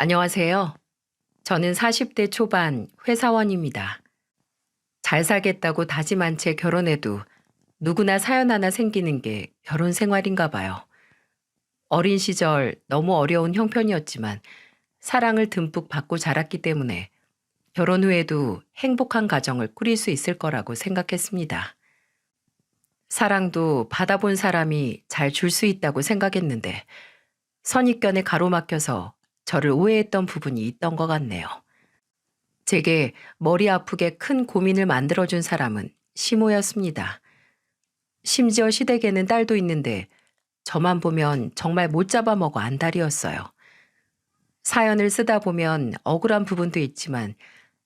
안녕하세요. 저는 40대 초반 회사원입니다. 잘 살겠다고 다짐한 채 결혼해도 누구나 사연 하나 생기는 게 결혼 생활인가 봐요. 어린 시절 너무 어려운 형편이었지만 사랑을 듬뿍 받고 자랐기 때문에 결혼 후에도 행복한 가정을 꾸릴 수 있을 거라고 생각했습니다. 사랑도 받아본 사람이 잘 줄 수 있다고 생각했는데 선입견에 가로막혀서 저를 오해했던 부분이 있던 것 같네요. 제게 머리 아프게 큰 고민을 만들어준 사람은 시모였습니다. 심지어 시댁에는 딸도 있는데 저만 보면 정말 못 잡아먹어 안달이었어요. 사연을 쓰다 보면 억울한 부분도 있지만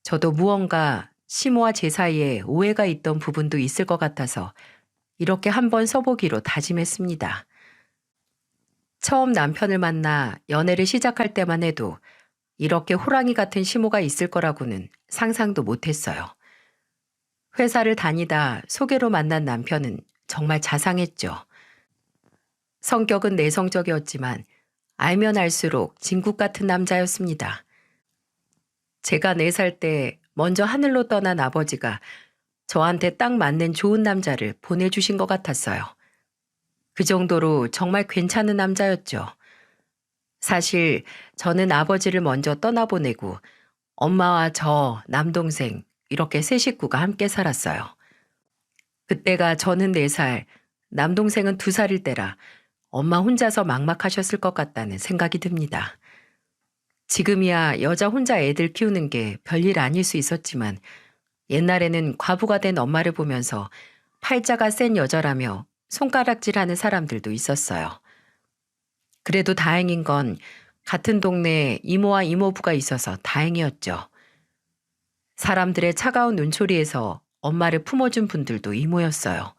저도 무언가 시모와 제 사이에 오해가 있던 부분도 있을 것 같아서 이렇게 한번 써보기로 다짐했습니다. 처음 남편을 만나 연애를 시작할 때만 해도 이렇게 호랑이 같은 시모가 있을 거라고는 상상도 못했어요. 회사를 다니다 소개로 만난 남편은 정말 자상했죠. 성격은 내성적이었지만 알면 알수록 진국 같은 남자였습니다. 제가 4살 때 먼저 하늘로 떠난 아버지가 저한테 딱 맞는 좋은 남자를 보내주신 것 같았어요. 그 정도로 정말 괜찮은 남자였죠. 사실 저는 아버지를 먼저 떠나보내고 엄마와 저, 남동생 이렇게 세 식구가 함께 살았어요. 그때가 저는 4살, 남동생은 2살일 때라 엄마 혼자서 막막하셨을 것 같다는 생각이 듭니다. 지금이야 여자 혼자 애들 키우는 게 별일 아닐 수 있었지만 옛날에는 과부가 된 엄마를 보면서 팔자가 센 여자라며 손가락질하는 사람들도 있었어요. 그래도 다행인 건 같은 동네에 이모와 이모부가 있어서 다행이었죠. 사람들의 차가운 눈초리에서 엄마를 품어준 분들도 이모였어요.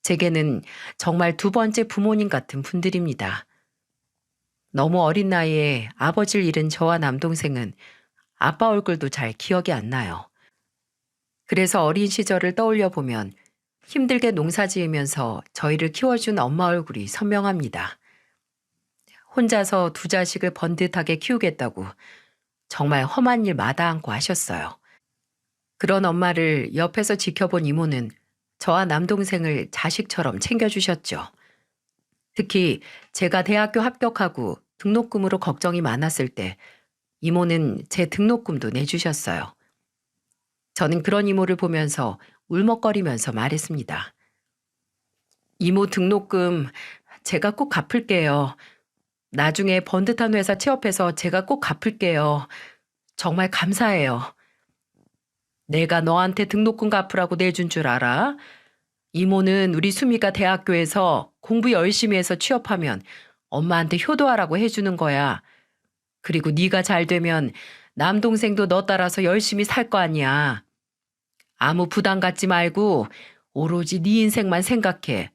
제게는 정말 2번째 부모님 같은 분들입니다. 너무 어린 나이에 아버지를 잃은 저와 남동생은 아빠 얼굴도 잘 기억이 안 나요. 그래서 어린 시절을 떠올려 보면 힘들게 농사 지으면서 저희를 키워준 엄마 얼굴이 선명합니다. 혼자서 2자식을 번듯하게 키우겠다고 정말 험한 일 마다 않고 하셨어요. 그런 엄마를 옆에서 지켜본 이모는 저와 남동생을 자식처럼 챙겨주셨죠. 특히 제가 대학교 합격하고 등록금으로 걱정이 많았을 때 이모는 제 등록금도 내주셨어요. 저는 그런 이모를 보면서 울먹거리면서 말했습니다. 이모 등록금 제가 꼭 갚을게요. 나중에 번듯한 회사 취업해서 제가 꼭 갚을게요. 정말 감사해요. 내가 너한테 등록금 갚으라고 내준 줄 알아? 이모는 우리 수미가 대학교에서 공부 열심히 해서 취업하면 엄마한테 효도하라고 해주는 거야. 그리고 네가 잘 되면 남동생도 너 따라서 열심히 살 거 아니야. 아무 부담 갖지 말고 오로지 네 인생만 생각해.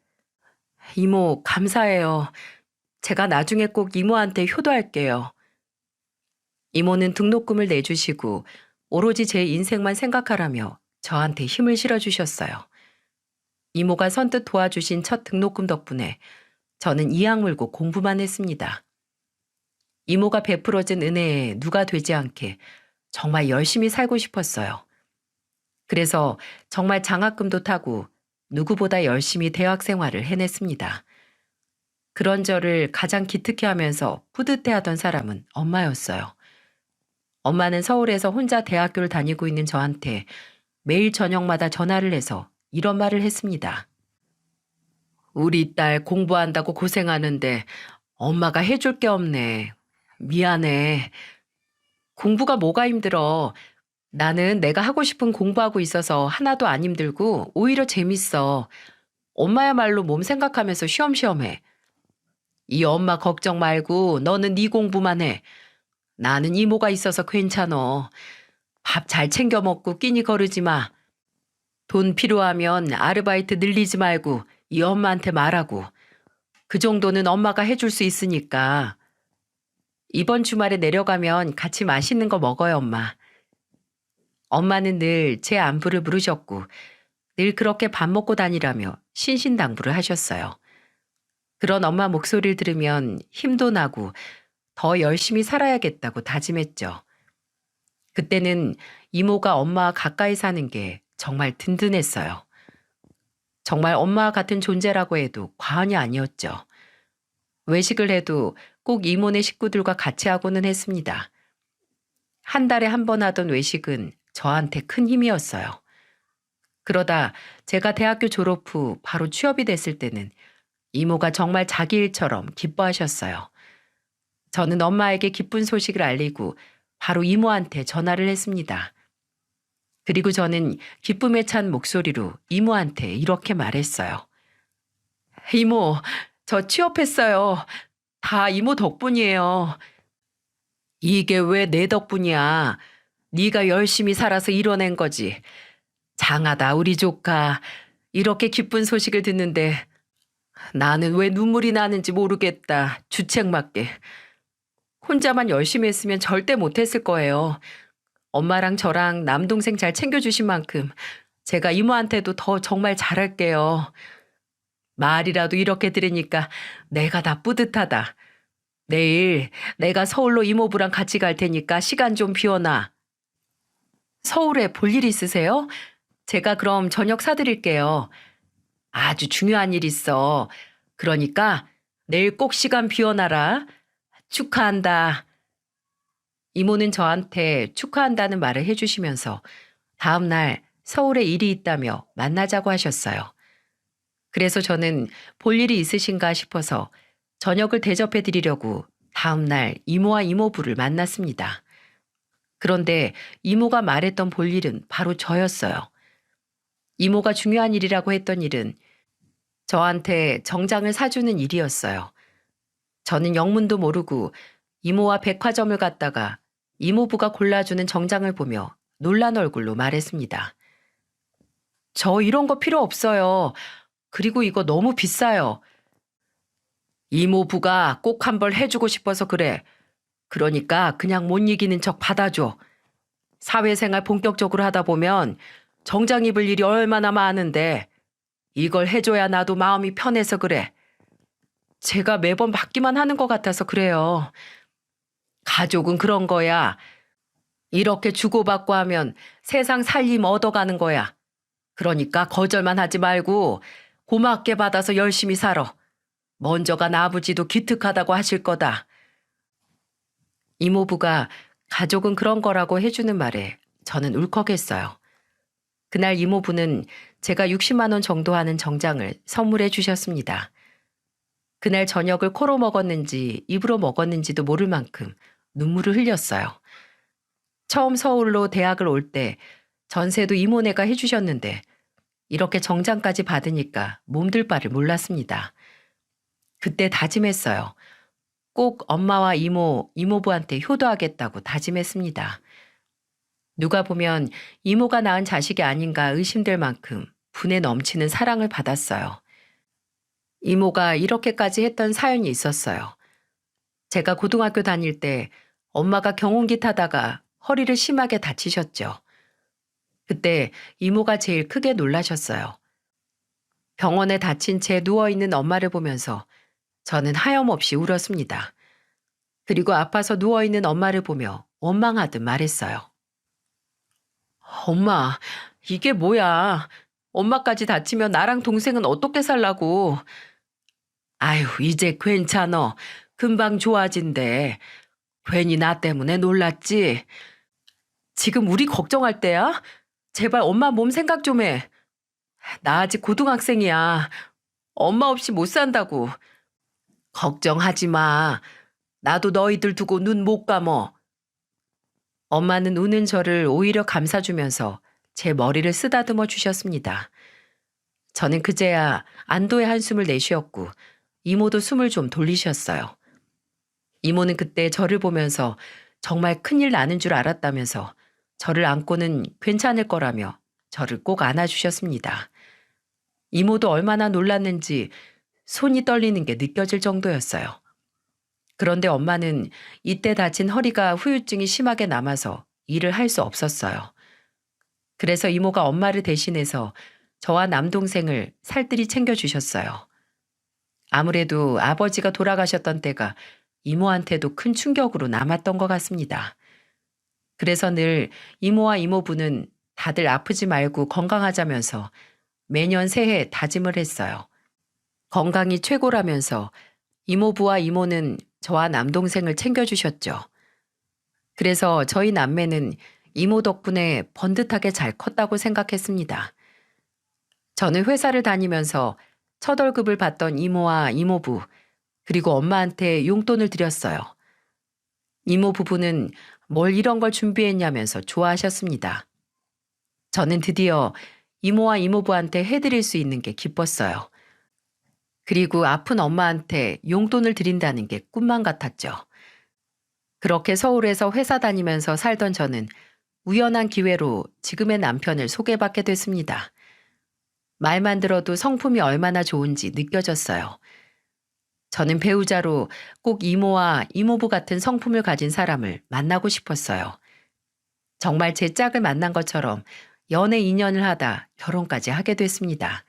이모 감사해요. 제가 나중에 꼭 이모한테 효도할게요. 이모는 등록금을 내주시고 오로지 제 인생만 생각하라며 저한테 힘을 실어주셨어요. 이모가 선뜻 도와주신 첫 등록금 덕분에 저는 이악 물고 공부만 했습니다. 이모가 베풀어준 은혜에 누가 되지 않게 정말 열심히 살고 싶었어요. 그래서 정말 장학금도 타고 누구보다 열심히 대학 생활을 해냈습니다. 그런 저를 가장 기특해 하면서 뿌듯해하던 사람은 엄마였어요. 엄마는 서울에서 혼자 대학교를 다니고 있는 저한테 매일 저녁마다 전화를 해서 이런 말을 했습니다. 우리 딸 공부한다고 고생하는데 엄마가 해줄 게 없네. 미안해. 공부가 뭐가 힘들어. 나는 내가 하고 싶은 공부하고 있어서 하나도 안 힘들고 오히려 재밌어. 엄마야말로 몸 생각하면서 쉬엄쉬엄 해. 이 엄마 걱정 말고 너는 네 공부만 해. 나는 이모가 있어서 괜찮어. 밥 잘 챙겨 먹고 끼니 거르지 마. 돈 필요하면 아르바이트 늘리지 말고 이 엄마한테 말하고. 그 정도는 엄마가 해줄 수 있으니까. 이번 주말에 내려가면 같이 맛있는 거 먹어요, 엄마. 엄마는 늘 제 안부를 물으셨고 늘 그렇게 밥 먹고 다니라며 신신당부를 하셨어요. 그런 엄마 목소리를 들으면 힘도 나고 더 열심히 살아야겠다고 다짐했죠. 그때는 이모가 엄마와 가까이 사는 게 정말 든든했어요. 정말 엄마와 같은 존재라고 해도 과언이 아니었죠. 외식을 해도 꼭 이모네 식구들과 같이 하고는 했습니다. 한 달에 한 번 하던 외식은 저한테 큰 힘이었어요. 그러다 제가 대학교 졸업 후 바로 취업이 됐을 때는 이모가 정말 자기 일처럼 기뻐하셨어요. 저는 엄마에게 기쁜 소식을 알리고 바로 이모한테 전화를 했습니다. 그리고 저는 기쁨에 찬 목소리로 이모한테 이렇게 말했어요. 이모, 저 취업했어요. 다 이모 덕분이에요. 이게 왜 내 덕분이야? 네가 열심히 살아서 이뤄낸 거지. 장하다 우리 조카. 이렇게 기쁜 소식을 듣는데 나는 왜 눈물이 나는지 모르겠다. 주책맞게. 혼자만 열심히 했으면 절대 못했을 거예요. 엄마랑 저랑 남동생 잘 챙겨주신 만큼 제가 이모한테도 더 정말 잘할게요. 말이라도 이렇게 들으니까 내가 다 뿌듯하다. 내일 내가 서울로 이모부랑 같이 갈 테니까 시간 좀 비워놔. 서울에 볼 일 있으세요? 제가 그럼 저녁 사드릴게요. 아주 중요한 일 있어. 그러니까 내일 꼭 시간 비워놔라. 축하한다. 이모는 저한테 축하한다는 말을 해주시면서 다음 날 서울에 일이 있다며 만나자고 하셨어요. 그래서 저는 볼 일이 있으신가 싶어서 저녁을 대접해 드리려고 다음 날 이모와 이모부를 만났습니다. 그런데 이모가 말했던 볼 일은 바로 저였어요. 이모가 중요한 일이라고 했던 일은 저한테 정장을 사주는 일이었어요. 저는 영문도 모르고 이모와 백화점을 갔다가 이모부가 골라주는 정장을 보며 놀란 얼굴로 말했습니다. 저 이런 거 필요 없어요. 그리고 이거 너무 비싸요. 이모부가 꼭 한 벌 해주고 싶어서 그래. 그러니까 그냥 못 이기는 척 받아줘. 사회생활 본격적으로 하다 보면 정장 입을 일이 얼마나 많은데 이걸 해줘야 나도 마음이 편해서 그래. 제가 매번 받기만 하는 것 같아서 그래요. 가족은 그런 거야. 이렇게 주고받고 하면 세상 살림 얻어가는 거야. 그러니까 거절만 하지 말고 고맙게 받아서 열심히 살아. 먼저 간 아버지도 기특하다고 하실 거다. 이모부가 가족은 그런 거라고 해주는 말에 저는 울컥했어요. 그날 이모부는 제가 60만 원 정도 하는 정장을 선물해 주셨습니다. 그날 저녁을 코로 먹었는지 입으로 먹었는지도 모를 만큼 눈물을 흘렸어요. 처음 서울로 대학을 올 때 전세도 이모네가 해주셨는데 이렇게 정장까지 받으니까 몸둘 바를 몰랐습니다. 그때 다짐했어요. 꼭 엄마와 이모, 이모부한테 효도하겠다고 다짐했습니다. 누가 보면 이모가 낳은 자식이 아닌가 의심될 만큼 분에 넘치는 사랑을 받았어요. 이모가 이렇게까지 했던 사연이 있었어요. 제가 고등학교 다닐 때 엄마가 경운기 타다가 허리를 심하게 다치셨죠. 그때 이모가 제일 크게 놀라셨어요. 병원에 다친 채 누워있는 엄마를 보면서 저는 하염없이 울었습니다. 그리고 아파서 누워있는 엄마를 보며 원망하듯 말했어요. 엄마, 이게 뭐야. 엄마까지 다치면 나랑 동생은 어떻게 살라고. 아유, 이제 괜찮어. 금방 좋아진대. 괜히 나 때문에 놀랐지. 지금 우리 걱정할 때야? 제발 엄마 몸 생각 좀 해. 나 아직 고등학생이야. 엄마 없이 못 산다고. 걱정하지 마. 나도 너희들 두고 눈 못 감어. 엄마는 우는 저를 오히려 감싸주면서 제 머리를 쓰다듬어 주셨습니다. 저는 그제야 안도의 한숨을 내쉬었고 이모도 숨을 좀 돌리셨어요. 이모는 그때 저를 보면서 정말 큰일 나는 줄 알았다면서 저를 안고는 괜찮을 거라며 저를 꼭 안아주셨습니다. 이모도 얼마나 놀랐는지 손이 떨리는 게 느껴질 정도였어요. 그런데 엄마는 이때 다친 허리가 후유증이 심하게 남아서 일을 할 수 없었어요. 그래서 이모가 엄마를 대신해서 저와 남동생을 살뜰히 챙겨주셨어요. 아무래도 아버지가 돌아가셨던 때가 이모한테도 큰 충격으로 남았던 것 같습니다. 그래서 늘 이모와 이모부는 다들 아프지 말고 건강하자면서 매년 새해 다짐을 했어요. 건강이 최고라면서 이모부와 이모는 저와 남동생을 챙겨주셨죠. 그래서 저희 남매는 이모 덕분에 번듯하게 잘 컸다고 생각했습니다. 저는 회사를 다니면서 첫 월급을 받던 이모와 이모부, 그리고 엄마한테 용돈을 드렸어요. 이모 부부는 뭘 이런 걸 준비했냐면서 좋아하셨습니다. 저는 드디어 이모와 이모부한테 해드릴 수 있는 게 기뻤어요. 그리고 아픈 엄마한테 용돈을 드린다는 게 꿈만 같았죠. 그렇게 서울에서 회사 다니면서 살던 저는 우연한 기회로 지금의 남편을 소개받게 됐습니다. 말만 들어도 성품이 얼마나 좋은지 느껴졌어요. 저는 배우자로 꼭 이모와 이모부 같은 성품을 가진 사람을 만나고 싶었어요. 정말 제 짝을 만난 것처럼 연애 2년을 하다 결혼까지 하게 됐습니다.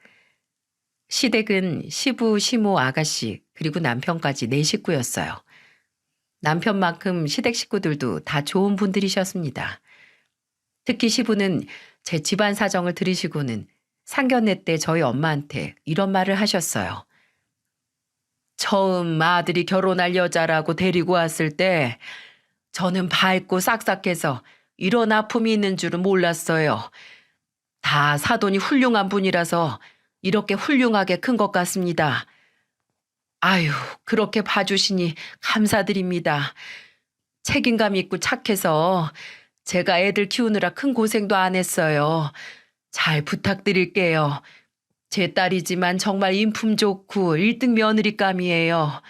시댁은 시부, 시모, 아가씨, 그리고 남편까지 4식구였어요. 남편만큼 시댁 식구들도 다 좋은 분들이셨습니다. 특히 시부는 제 집안 사정을 들으시고는 상견례 때 저희 엄마한테 이런 말을 하셨어요. 처음 아들이 결혼할 여자라고 데리고 왔을 때 저는 밝고 싹싹해서 이런 아픔이 있는 줄은 몰랐어요. 다 사돈이 훌륭한 분이라서 이렇게 훌륭하게 큰 것 같습니다. 아유, 그렇게 봐주시니 감사드립니다. 책임감 있고 착해서 제가 애들 키우느라 큰 고생도 안 했어요. 잘 부탁드릴게요. 제 딸이지만 정말 인품 좋고 1등 며느리감이에요.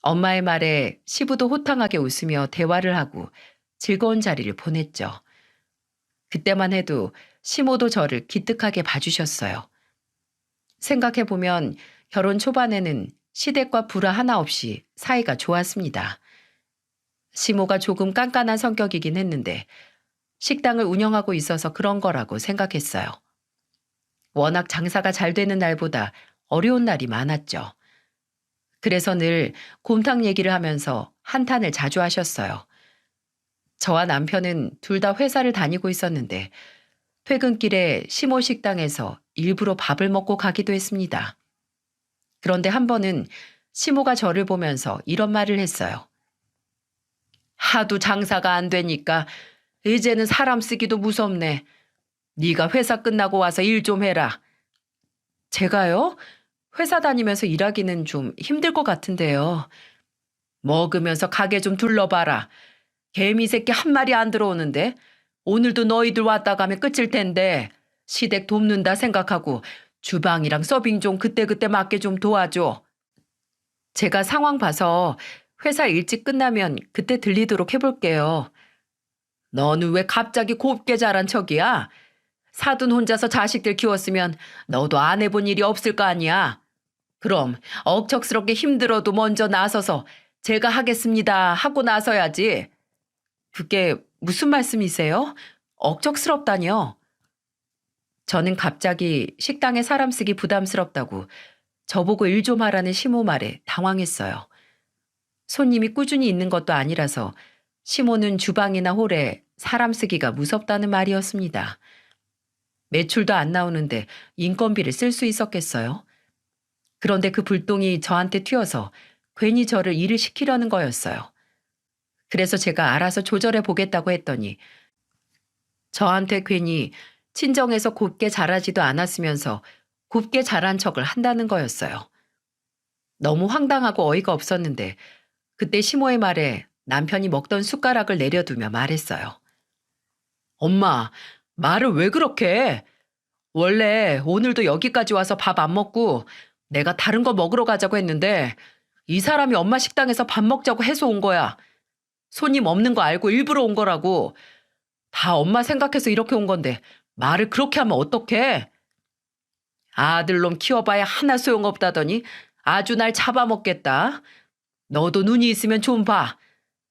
엄마의 말에 시부도 호탕하게 웃으며 대화를 하고 즐거운 자리를 보냈죠. 그때만 해도 시모도 저를 기특하게 봐주셨어요. 생각해보면 결혼 초반에는 시댁과 불화 하나 없이 사이가 좋았습니다. 시모가 조금 깐깐한 성격이긴 했는데 식당을 운영하고 있어서 그런 거라고 생각했어요. 워낙 장사가 잘 되는 날보다 어려운 날이 많았죠. 그래서 늘 곰탕 얘기를 하면서 한탄을 자주 하셨어요. 저와 남편은 둘 다 회사를 다니고 있었는데 퇴근길에 시모 식당에서 일부러 밥을 먹고 가기도 했습니다. 그런데 한 번은 시모가 저를 보면서 이런 말을 했어요. 하도 장사가 안 되니까 이제는 사람 쓰기도 무섭네. 네가 회사 끝나고 와서 일 좀 해라. 제가요? 회사 다니면서 일하기는 좀 힘들 것 같은데요. 먹으면서 가게 좀 둘러봐라. 개미 새끼 한 마리 안 들어오는데 오늘도 너희들 왔다 가면 끝일 텐데 시댁 돕는다 생각하고 주방이랑 서빙 좀 그때그때 맞게 좀 도와줘. 제가 상황 봐서 회사 일찍 끝나면 그때 들리도록 해볼게요. 너는 왜 갑자기 곱게 자란 척이야? 사돈 혼자서 자식들 키웠으면 너도 안 해본 일이 없을 거 아니야. 그럼 억척스럽게 힘들어도 먼저 나서서 제가 하겠습니다 하고 나서야지. 그게 무슨 말씀이세요? 억척스럽다뇨? 저는 갑자기 식당에 사람 쓰기 부담스럽다고 저보고 일 좀 하라는 시모 말에 당황했어요. 손님이 꾸준히 있는 것도 아니라서 시모는 주방이나 홀에 사람 쓰기가 무섭다는 말이었습니다. 매출도 안 나오는데 인건비를 쓸 수 있었겠어요? 그런데 그 불똥이 저한테 튀어서 괜히 저를 일을 시키려는 거였어요. 그래서 제가 알아서 조절해 보겠다고 했더니 저한테 괜히 친정에서 곱게 자라지도 않았으면서 곱게 자란 척을 한다는 거였어요. 너무 황당하고 어이가 없었는데 그때 시모의 말에 남편이 먹던 숟가락을 내려두며 말했어요. 엄마, 말을 왜 그렇게 해? 원래 오늘도 여기까지 와서 밥 안 먹고 내가 다른 거 먹으러 가자고 했는데 이 사람이 엄마 식당에서 밥 먹자고 해서 온 거야. 손님 없는 거 알고 일부러 온 거라고. 다 엄마 생각해서 이렇게 온 건데 말을 그렇게 하면 어떡해? 아들놈 키워봐야 하나 소용없다더니 아주 날 잡아먹겠다. 너도 눈이 있으면 좀 봐.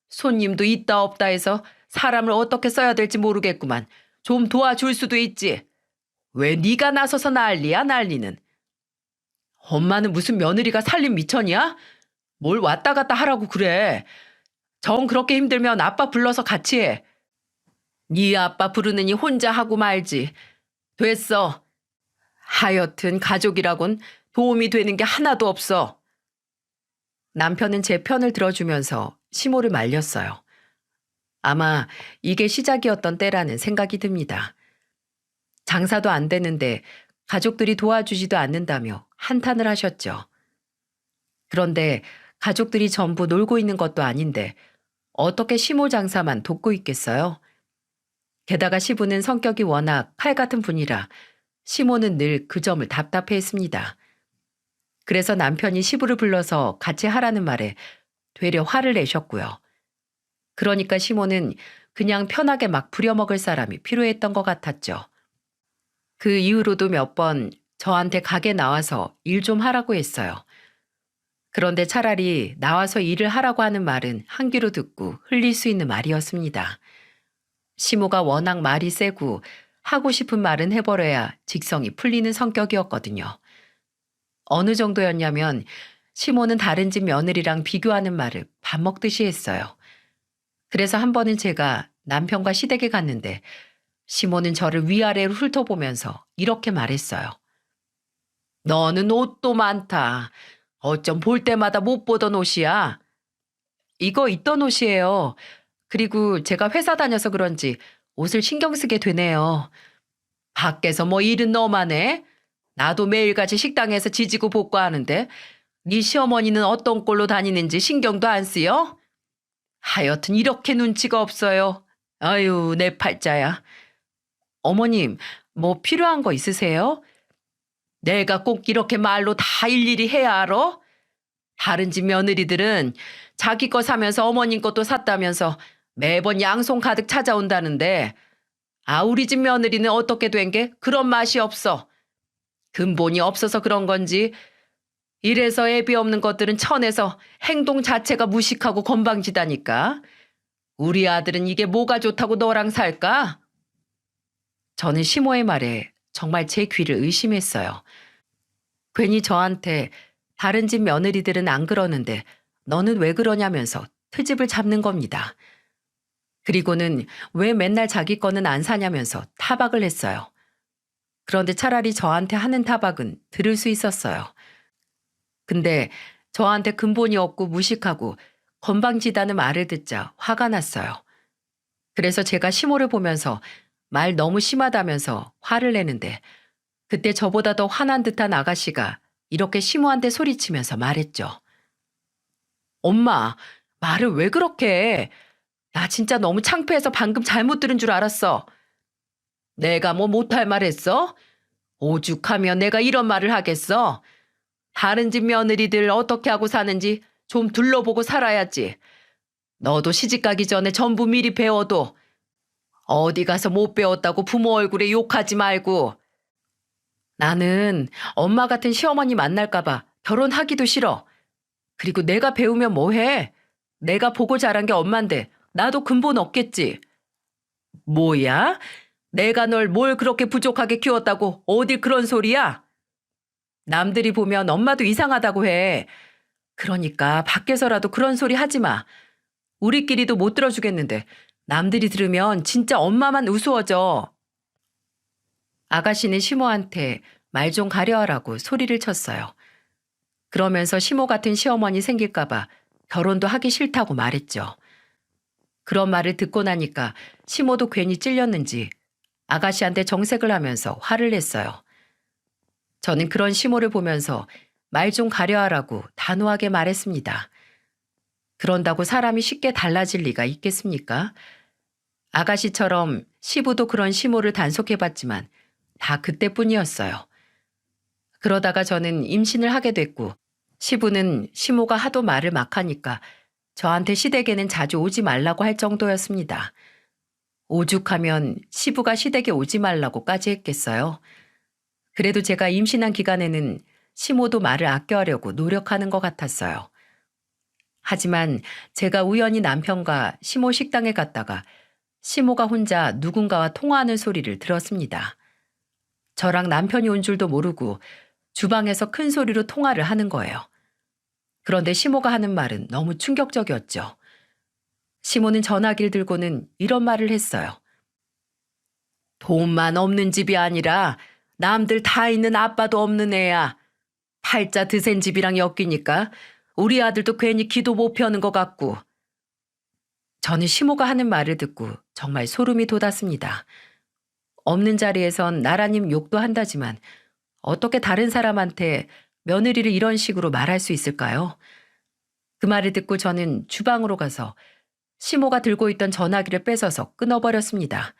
손님도 있다 없다 해서 사람을 어떻게 써야 될지 모르겠구만. 좀 도와줄 수도 있지. 왜 네가 나서서 난리야 난리는. 엄마는 무슨 며느리가 살림 미천이야? 뭘 왔다 갔다 하라고 그래. 정 그렇게 힘들면 아빠 불러서 같이 해. 네 아빠 부르느니 혼자 하고 말지. 됐어. 하여튼 가족이라곤 도움이 되는 게 하나도 없어. 남편은 제 편을 들어주면서 시모를 말렸어요. 아마 이게 시작이었던 때라는 생각이 듭니다. 장사도 안 되는데 가족들이 도와주지도 않는다며 한탄을 하셨죠. 그런데 가족들이 전부 놀고 있는 것도 아닌데 어떻게 시모 장사만 돕고 있겠어요? 게다가 시부는 성격이 워낙 칼 같은 분이라 시모는 늘 그 점을 답답해했습니다. 그래서 남편이 시부를 불러서 같이 하라는 말에 되려 화를 내셨고요. 그러니까 시모는 그냥 편하게 막 부려먹을 사람이 필요했던 것 같았죠. 그 이후로도 몇 번 저한테 가게 나와서 일 좀 하라고 했어요. 그런데 차라리 나와서 일을 하라고 하는 말은 한 귀로 듣고 흘릴 수 있는 말이었습니다. 시모가 워낙 말이 세고 하고 싶은 말은 해버려야 직성이 풀리는 성격이었거든요. 어느 정도였냐면 시모는 다른 집 며느리랑 비교하는 말을 밥 먹듯이 했어요. 그래서 한 번은 제가 남편과 시댁에 갔는데 시모는 저를 위아래로 훑어보면서 이렇게 말했어요. 너는 옷도 많다. 어쩜 볼 때마다 못 보던 옷이야. 이거 있던 옷이에요. 그리고 제가 회사 다녀서 그런지 옷을 신경 쓰게 되네요. 밖에서 뭐 일은 너만 해? 나도 매일같이 식당에서 지지고 볶고 하는데 네 시어머니는 어떤 꼴로 다니는지 신경도 안 쓰여? 하여튼 이렇게 눈치가 없어요. 아유, 내 팔자야. 어머님, 뭐 필요한 거 있으세요? 내가 꼭 이렇게 말로 다 일일이 해야 알아? 다른 집 며느리들은 자기 거 사면서 어머님 것도 샀다면서 매번 양손 가득 찾아온다는데 우리 집 며느리는 어떻게 된 게 그런 맛이 없어. 근본이 없어서 그런 건지 이래서 애비 없는 것들은 천에서 행동 자체가 무식하고 건방지다니까. 우리 아들은 이게 뭐가 좋다고 너랑 살까? 저는 시모의 말에 정말 제 귀를 의심했어요. 괜히 저한테 다른 집 며느리들은 안 그러는데 너는 왜 그러냐면서 트집을 잡는 겁니다. 그리고는 왜 맨날 자기 거는 안 사냐면서 타박을 했어요. 그런데 차라리 저한테 하는 타박은 들을 수 있었어요. 근데 저한테 근본이 없고 무식하고 건방지다는 말을 듣자 화가 났어요. 그래서 제가 시모를 보면서 말 너무 심하다면서 화를 내는데 그때 저보다 더 화난 듯한 아가씨가 이렇게 시모한테 소리치면서 말했죠. 엄마, 말을 왜 그렇게 해? 나 진짜 너무 창피해서 방금 잘못 들은 줄 알았어. 내가 뭐 못할 말 했어? 오죽하면 내가 이런 말을 하겠어? 다른 집 며느리들 어떻게 하고 사는지 좀 둘러보고 살아야지. 너도 시집가기 전에 전부 미리 배워도 어디 가서 못 배웠다고 부모 얼굴에 욕하지 말고. 나는 엄마 같은 시어머니 만날까봐 결혼하기도 싫어. 그리고 내가 배우면 뭐해? 내가 보고 자란 게 엄만데 나도 근본 없겠지. 뭐야? 내가 널 뭘 그렇게 부족하게 키웠다고 어딜 그런 소리야? 남들이 보면 엄마도 이상하다고 해. 그러니까 밖에서라도 그런 소리 하지 마. 우리끼리도 못 들어주겠는데 남들이 들으면 진짜 엄마만 우스워져. 아가씨는 시모한테 말 좀 가려하라고 소리를 쳤어요. 그러면서 시모 같은 시어머니 생길까봐 결혼도 하기 싫다고 말했죠. 그런 말을 듣고 나니까 시모도 괜히 찔렸는지 아가씨한테 정색을 하면서 화를 냈어요. 저는 그런 시모를 보면서 말 좀 가려하라고 단호하게 말했습니다. 그런다고 사람이 쉽게 달라질 리가 있겠습니까? 아가씨처럼 시부도 그런 시모를 단속해봤지만 다 그때뿐이었어요. 그러다가 저는 임신을 하게 됐고 시부는 시모가 하도 말을 막 하니까 저한테 시댁에는 자주 오지 말라고 할 정도였습니다. 오죽하면 시부가 시댁에 오지 말라고까지 했겠어요. 그래도 제가 임신한 기간에는 시모도 말을 아껴하려고 노력하는 것 같았어요. 하지만 제가 우연히 남편과 시모 식당에 갔다가 시모가 혼자 누군가와 통화하는 소리를 들었습니다. 저랑 남편이 온 줄도 모르고 주방에서 큰 소리로 통화를 하는 거예요. 그런데 시모가 하는 말은 너무 충격적이었죠. 시모는 전화기를 들고는 이런 말을 했어요. 돈만 없는 집이 아니라 남들 다 있는 아빠도 없는 애야. 팔자 드센 집이랑 엮이니까 우리 아들도 괜히 기도 못 펴는 것 같고. 저는 시모가 하는 말을 듣고 정말 소름이 돋았습니다. 없는 자리에선 나라님 욕도 한다지만 어떻게 다른 사람한테 며느리를 이런 식으로 말할 수 있을까요? 그 말을 듣고 저는 주방으로 가서 시모가 들고 있던 전화기를 뺏어서 끊어버렸습니다.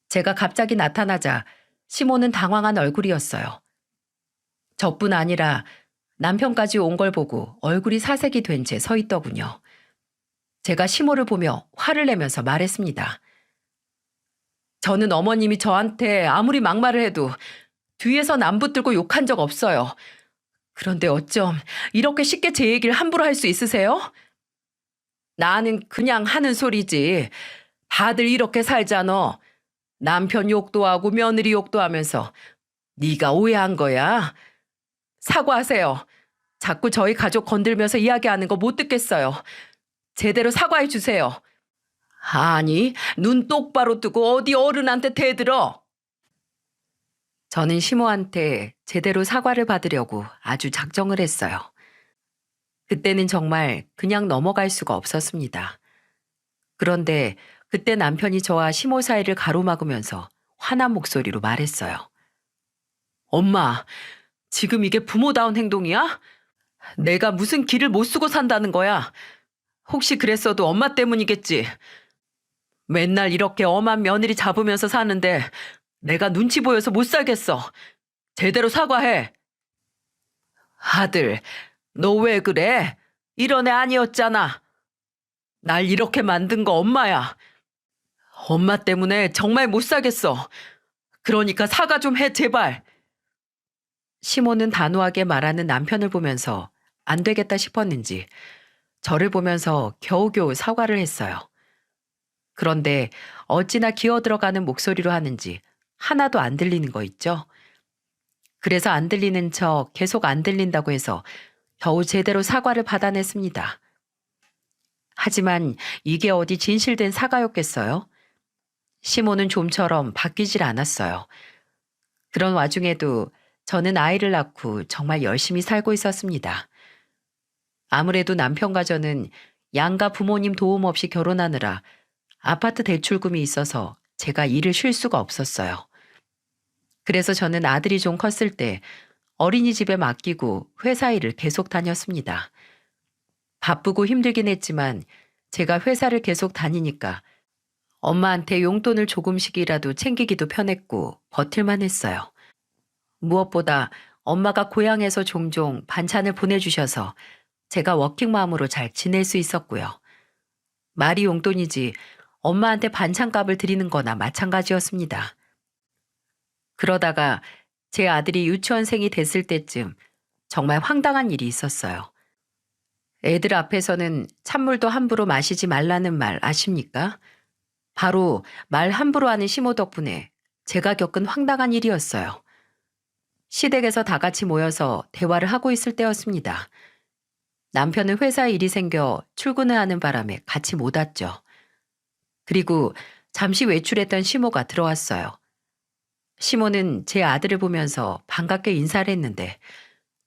제가 갑자기 나타나자 시모는 당황한 얼굴이었어요. 저뿐 아니라 남편까지 온 걸 보고 얼굴이 사색이 된 채 서 있더군요. 제가 시모를 보며 화를 내면서 말했습니다. 저는 어머님이 저한테 아무리 막말을 해도 뒤에선 안 붙들고 욕한 적 없어요. 그런데 어쩜 이렇게 쉽게 제 얘기를 함부로 할 수 있으세요? 나는 그냥 하는 소리지. 다들 이렇게 살잖아. 남편 욕도 하고 며느리 욕도 하면서 네가 오해한 거야. 사과하세요. 자꾸 저희 가족 건들면서 이야기하는 거 못 듣겠어요. 제대로 사과해 주세요. 아니, 눈 똑바로 뜨고 어디 어른한테 대들어. 저는 시모한테 제대로 사과를 받으려고 아주 작정을 했어요. 그때는 정말 그냥 넘어갈 수가 없었습니다. 그런데 그때 남편이 저와 시모 사이를 가로막으면서 화난 목소리로 말했어요. 엄마, 지금 이게 부모다운 행동이야? 내가 무슨 길을 못 쓰고 산다는 거야? 혹시 그랬어도 엄마 때문이겠지. 맨날 이렇게 엄한 며느리 잡으면서 사는데 내가 눈치 보여서 못 살겠어. 제대로 사과해. 아들, 너 왜 그래? 이런 애 아니었잖아. 날 이렇게 만든 거 엄마야. 엄마 때문에 정말 못 살겠어. 그러니까 사과 좀 해, 제발. 시모는 단호하게 말하는 남편을 보면서 안 되겠다 싶었는지 저를 보면서 겨우겨우 사과를 했어요. 그런데 어찌나 기어 들어가는 목소리로 하는지 하나도 안 들리는 거 있죠? 그래서 안 들리는 척 계속 안 들린다고 해서 겨우 제대로 사과를 받아냈습니다. 하지만 이게 어디 진실된 사과였겠어요? 시모는 좀처럼 바뀌질 않았어요. 그런 와중에도 저는 아이를 낳고 정말 열심히 살고 있었습니다. 아무래도 남편과 저는 양가 부모님 도움 없이 결혼하느라 아파트 대출금이 있어서 제가 일을 쉴 수가 없었어요. 그래서 저는 아들이 좀 컸을 때 어린이집에 맡기고 회사 일을 계속 다녔습니다. 바쁘고 힘들긴 했지만 제가 회사를 계속 다니니까 엄마한테 용돈을 조금씩이라도 챙기기도 편했고 버틸만 했어요. 무엇보다 엄마가 고향에서 종종 반찬을 보내주셔서 제가 워킹맘으로 잘 지낼 수 있었고요. 말이 용돈이지 엄마한테 반찬값을 드리는 거나 마찬가지였습니다. 그러다가 제 아들이 유치원생이 됐을 때쯤 정말 황당한 일이 있었어요. 애들 앞에서는 찬물도 함부로 마시지 말라는 말 아십니까? 바로 말 함부로 하는 시모 덕분에 제가 겪은 황당한 일이었어요. 시댁에서 다 같이 모여서 대화를 하고 있을 때였습니다. 남편은 회사 일이 생겨 출근을 하는 바람에 같이 못 왔죠. 그리고 잠시 외출했던 시모가 들어왔어요. 시모는 제 아들을 보면서 반갑게 인사를 했는데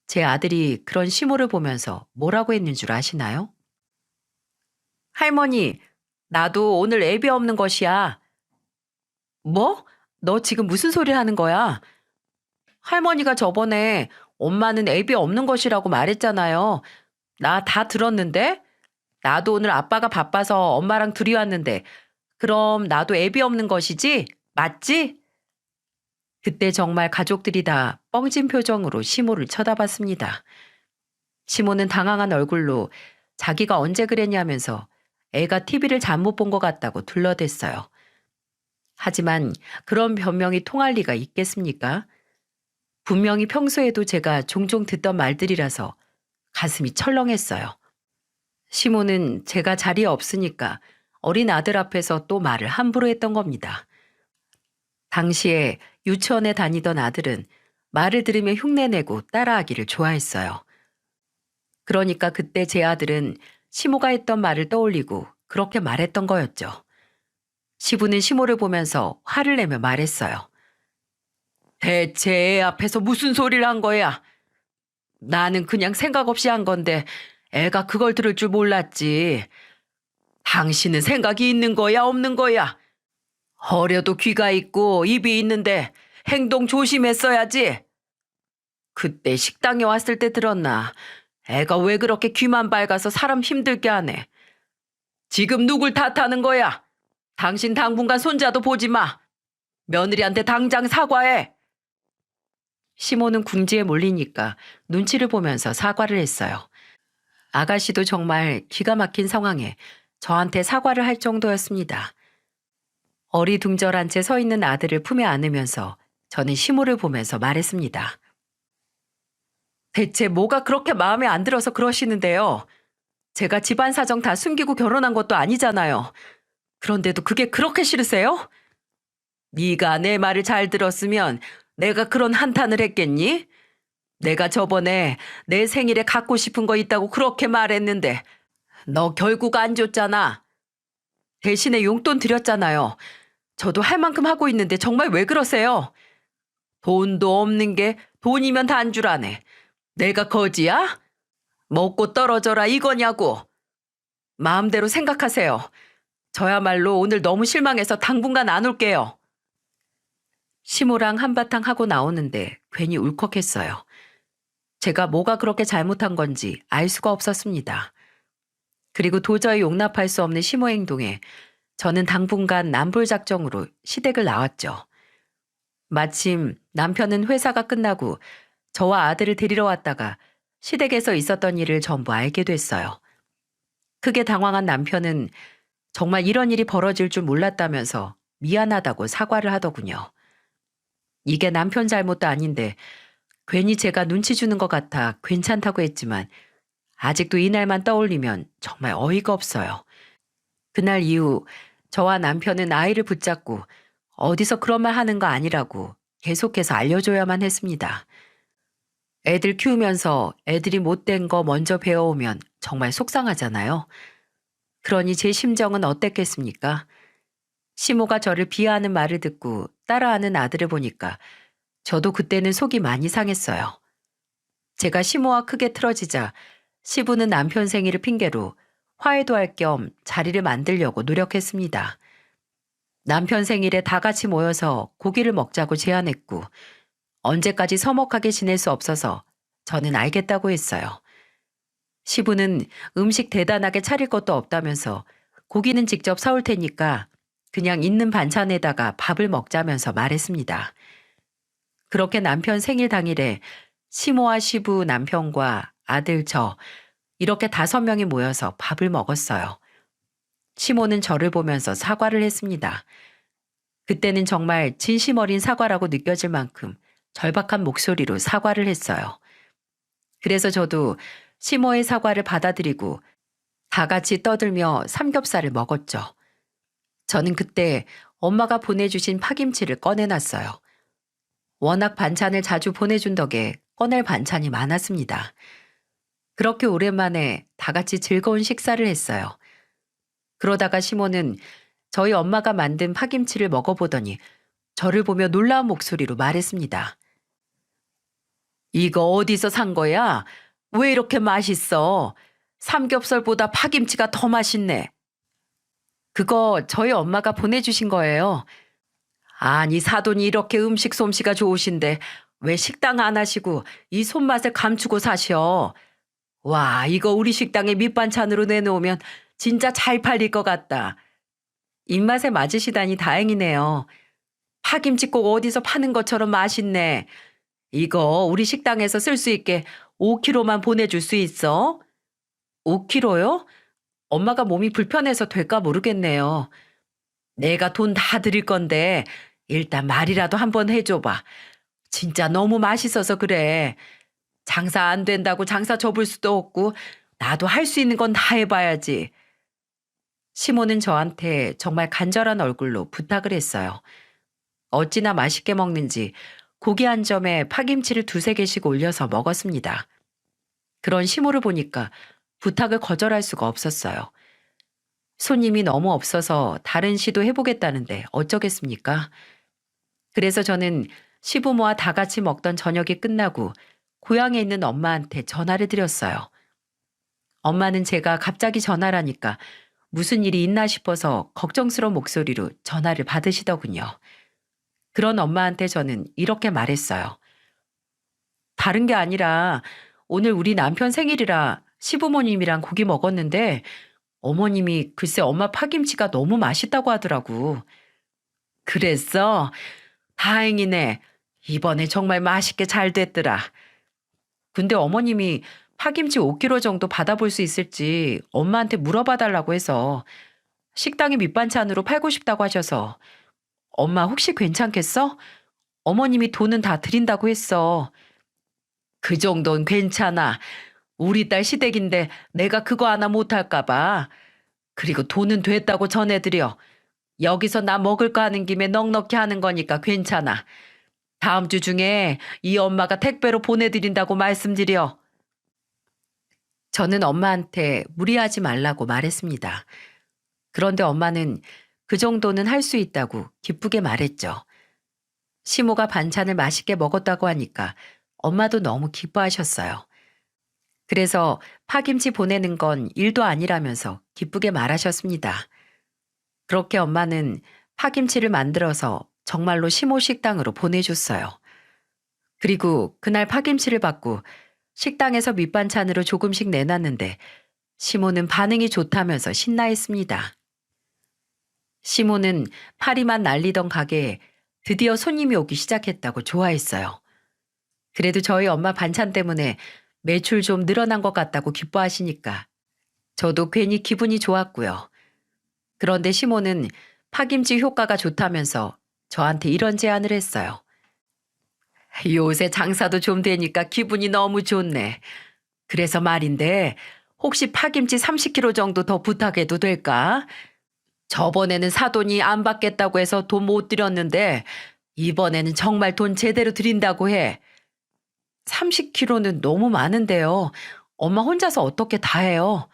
제 아들이 그런 시모를 보면서 뭐라고 했는 줄 아시나요? 할머니, 나도 오늘 애비 없는 것이야. 뭐? 너 지금 무슨 소리 하는 거야? 할머니가 저번에 엄마는 애비 없는 것이라고 말했잖아요. 나 다 들었는데? 나도 오늘 아빠가 바빠서 엄마랑 둘이 왔는데 그럼 나도 애비 없는 것이지? 맞지? 그때 정말 가족들이 다 뻥진 표정으로 시모를 쳐다봤습니다. 시모는 당황한 얼굴로 자기가 언제 그랬냐면서 애가 TV를 잘못 본 것 같다고 둘러댔어요. 하지만 그런 변명이 통할 리가 있겠습니까? 분명히 평소에도 제가 종종 듣던 말들이라서 가슴이 철렁했어요. 시모는 제가 자리에 없으니까 어린 아들 앞에서 또 말을 함부로 했던 겁니다. 당시에 유치원에 다니던 아들은 말을 들으며 흉내내고 따라하기를 좋아했어요. 그러니까 그때 제 아들은 시모가 했던 말을 떠올리고 그렇게 말했던 거였죠. 시부는 시모를 보면서 화를 내며 말했어요. 대체 애 앞에서 무슨 소리를 한 거야? 나는 그냥 생각 없이 한 건데 애가 그걸 들을 줄 몰랐지. 당신은 생각이 있는 거야, 없는 거야? 어려도 귀가 있고 입이 있는데 행동 조심했어야지. 그때 식당에 왔을 때 들었나? 애가 왜 그렇게 귀만 밝아서 사람 힘들게 하네. 지금 누굴 탓하는 거야? 당신 당분간 손자도 보지 마. 며느리한테 당장 사과해. 시모는 궁지에 몰리니까 눈치를 보면서 사과를 했어요. 아가씨도 정말 기가 막힌 상황에 저한테 사과를 할 정도였습니다. 어리둥절한 채 서 있는 아들을 품에 안으면서 저는 시모를 보면서 말했습니다. 대체 뭐가 그렇게 마음에 안 들어서 그러시는데요? 제가 집안 사정 다 숨기고 결혼한 것도 아니잖아요. 그런데도 그게 그렇게 싫으세요? 네가 내 말을 잘 들었으면 내가 그런 한탄을 했겠니? 내가 저번에 내 생일에 갖고 싶은 거 있다고 그렇게 말했는데 너 결국 안 줬잖아. 대신에 용돈 드렸잖아요. 저도 할 만큼 하고 있는데 정말 왜 그러세요? 돈도 없는 게 돈이면 단주라네. 내가 거지야? 먹고 떨어져라 이거냐고. 마음대로 생각하세요. 저야말로 오늘 너무 실망해서 당분간 안 올게요. 시모랑 한바탕 하고 나오는데 괜히 울컥했어요. 제가 뭐가 그렇게 잘못한 건지 알 수가 없었습니다. 그리고 도저히 용납할 수 없는 시모 행동에 저는 당분간 남불 작정으로 시댁을 나왔죠. 마침 남편은 회사가 끝나고 저와 아들을 데리러 왔다가 시댁에서 있었던 일을 전부 알게 됐어요. 크게 당황한 남편은 정말 이런 일이 벌어질 줄 몰랐다면서 미안하다고 사과를 하더군요. 이게 남편 잘못도 아닌데 괜히 제가 눈치 주는 것 같아 괜찮다고 했지만 아직도 이날만 떠올리면 정말 어이가 없어요. 그날 이후 저와 남편은 아이를 붙잡고 어디서 그런 말 하는 거 아니라고 계속해서 알려줘야만 했습니다. 애들 키우면서 애들이 못된 거 먼저 배워오면 정말 속상하잖아요. 그러니 제 심정은 어땠겠습니까? 시모가 저를 비하하는 말을 듣고 따라하는 아들을 보니까 저도 그때는 속이 많이 상했어요. 제가 시모와 크게 틀어지자 시부는 남편 생일을 핑계로 화해도 할 겸 자리를 만들려고 노력했습니다. 남편 생일에 다 같이 모여서 고기를 먹자고 제안했고 언제까지 서먹하게 지낼 수 없어서 저는 알겠다고 했어요. 시부는 음식 대단하게 차릴 것도 없다면서 고기는 직접 사올 테니까 그냥 있는 반찬에다가 밥을 먹자면서 말했습니다. 그렇게 남편 생일 당일에 시모와 시부 남편과 아들 저 이렇게 5명이 모여서 밥을 먹었어요. 시모는 저를 보면서 사과를 했습니다. 그때는 정말 진심 어린 사과라고 느껴질 만큼 절박한 목소리로 사과를 했어요. 그래서 저도 시모의 사과를 받아들이고 다 같이 떠들며 삼겹살을 먹었죠. 저는 그때 엄마가 보내주신 파김치를 꺼내놨어요. 워낙 반찬을 자주 보내준 덕에 꺼낼 반찬이 많았습니다. 그렇게 오랜만에 다 같이 즐거운 식사를 했어요. 그러다가 시모는 저희 엄마가 만든 파김치를 먹어보더니 저를 보며 놀라운 목소리로 말했습니다. 이거 어디서 산 거야? 왜 이렇게 맛있어? 삼겹살보다 파김치가 더 맛있네. 그거 저희 엄마가 보내주신 거예요. 아니, 사돈이 이렇게 음식 솜씨가 좋으신데 왜 식당 안 하시고 이 손맛을 감추고 사셔? 와, 이거 우리 식당에 밑반찬으로 내놓으면 진짜 잘 팔릴 것 같다. 입맛에 맞으시다니 다행이네요. 파김치 꼭 어디서 파는 것처럼 맛있네. 이거 우리 식당에서 쓸 수 있게 5kg만 보내줄 수 있어? 5kg요? 엄마가 몸이 불편해서 될까 모르겠네요. 내가 돈 다 드릴 건데 일단 말이라도 한번 해줘봐. 진짜 너무 맛있어서 그래. 장사 안 된다고 장사 접을 수도 없고 나도 할 수 있는 건 다 해봐야지. 시모는 저한테 정말 간절한 얼굴로 부탁을 했어요. 어찌나 맛있게 먹는지 고기 한 점에 파김치를 2~3개씩 올려서 먹었습니다. 그런 시모를 보니까 부탁을 거절할 수가 없었어요. 손님이 너무 없어서 다른 시도 해보겠다는데 어쩌겠습니까? 그래서 저는 시부모와 다 같이 먹던 저녁이 끝나고 고향에 있는 엄마한테 전화를 드렸어요. 엄마는 제가 갑자기 전화라니까 무슨 일이 있나 싶어서 걱정스러운 목소리로 전화를 받으시더군요. 그런 엄마한테 저는 이렇게 말했어요. 다른 게 아니라 오늘 우리 남편 생일이라 시부모님이랑 고기 먹었는데 어머님이 글쎄 엄마 파김치가 너무 맛있다고 하더라고. 그랬어? 다행이네. 이번에 정말 맛있게 잘 됐더라. 근데 어머님이 파김치 5kg 정도 받아볼 수 있을지 엄마한테 물어봐 달라고 해서 식당에 밑반찬으로 팔고 싶다고 하셔서 엄마 혹시 괜찮겠어? 어머님이 돈은 다 드린다고 했어. 그 정도는 괜찮아. 우리 딸 시댁인데 내가 그거 하나 못할까 봐. 그리고 돈은 됐다고 전해드려. 여기서 나 먹을 거 하는 김에 넉넉히 하는 거니까 괜찮아. 다음 주 중에 이 엄마가 택배로 보내드린다고 말씀드려. 저는 엄마한테 무리하지 말라고 말했습니다. 그런데 엄마는 그 정도는 할 수 있다고 기쁘게 말했죠. 시모가 반찬을 맛있게 먹었다고 하니까 엄마도 너무 기뻐하셨어요. 그래서 파김치 보내는 건 일도 아니라면서 기쁘게 말하셨습니다. 그렇게 엄마는 파김치를 만들어서 정말로 시모 식당으로 보내줬어요. 그리고 그날 파김치를 받고 식당에서 밑반찬으로 조금씩 내놨는데 시모는 반응이 좋다면서 신나했습니다. 시모는 파리만 날리던 가게에 드디어 손님이 오기 시작했다고 좋아했어요. 그래도 저희 엄마 반찬 때문에 매출 좀 늘어난 것 같다고 기뻐하시니까 저도 괜히 기분이 좋았고요. 그런데 시모는 파김치 효과가 좋다면서 저한테 이런 제안을 했어요. 요새 장사도 좀 되니까 기분이 너무 좋네. 그래서 말인데 혹시 파김치 30kg 정도 더 부탁해도 될까? 저번에는 사돈이 안 받겠다고 해서 돈 못 드렸는데 이번에는 정말 돈 제대로 드린다고 해. 30kg는 너무 많은데요. 엄마 혼자서 어떻게 다 해요?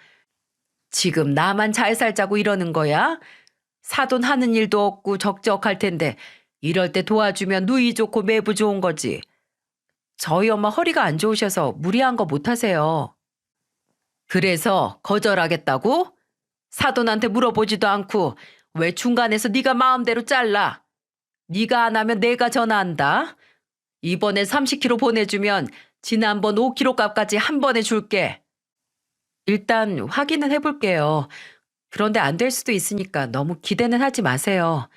지금 나만 잘 살자고 이러는 거야? 사돈 하는 일도 없고 적적할 텐데 이럴 때 도와주면 누이 좋고 매부 좋은 거지. 저희 엄마 허리가 안 좋으셔서 무리한 거 못 하세요. 그래서 거절하겠다고? 사돈한테 물어보지도 않고 왜 중간에서 네가 마음대로 잘라? 네가 안 하면 내가 전화한다. 이번에 30kg 보내주면 지난번 5kg 값까지 한 번에 줄게. 일단 확인은 해볼게요. 그런데 안 될 수도 있으니까 너무 기대는 하지 마세요.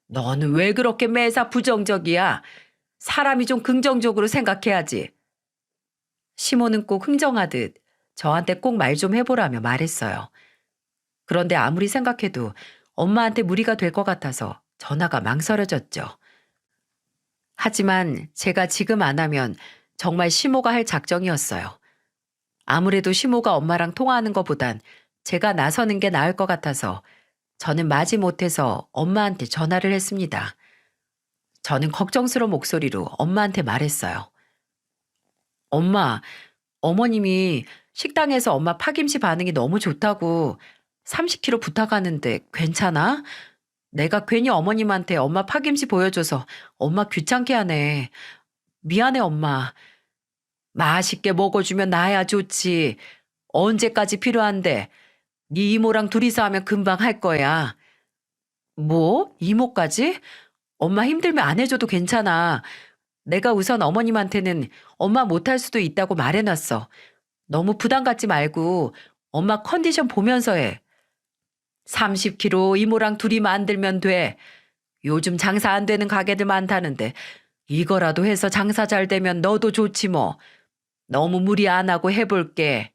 너는 왜 그렇게 매사 부정적이야? 사람이 좀 긍정적으로 생각해야지. 시모는 꼭 흥정하듯 저한테 꼭 말 좀 해보라며 말했어요. 그런데 아무리 생각해도 엄마한테 무리가 될 것 같아서 전화가 망설여졌죠. 하지만 제가 지금 안 하면 정말 시모가 할 작정이었어요. 아무래도 시모가 엄마랑 통화하는 것보단 제가 나서는 게 나을 것 같아서 저는 마지못해서 엄마한테 전화를 했습니다. 저는 걱정스러운 목소리로 엄마한테 말했어요. 엄마, 어머님이 식당에서 엄마 파김치 반응이 너무 좋다고 30kg 부탁하는데 괜찮아? 내가 괜히 어머님한테 엄마 파김치 보여줘서 엄마 귀찮게 하네. 미안해, 엄마. 맛있게 먹어주면 나야 좋지. 언제까지 필요한데? 네 이모랑 둘이서 하면 금방 할 거야. 뭐? 이모까지? 엄마 힘들면 안 해줘도 괜찮아. 내가 우선 어머님한테는 엄마 못할 수도 있다고 말해놨어. 너무 부담 갖지 말고 엄마 컨디션 보면서 해. 30kg 이모랑 둘이 만들면 돼. 요즘 장사 안 되는 가게들 많다는데 이거라도 해서 장사 잘 되면 너도 좋지 뭐. 너무 무리 안 하고 해볼게.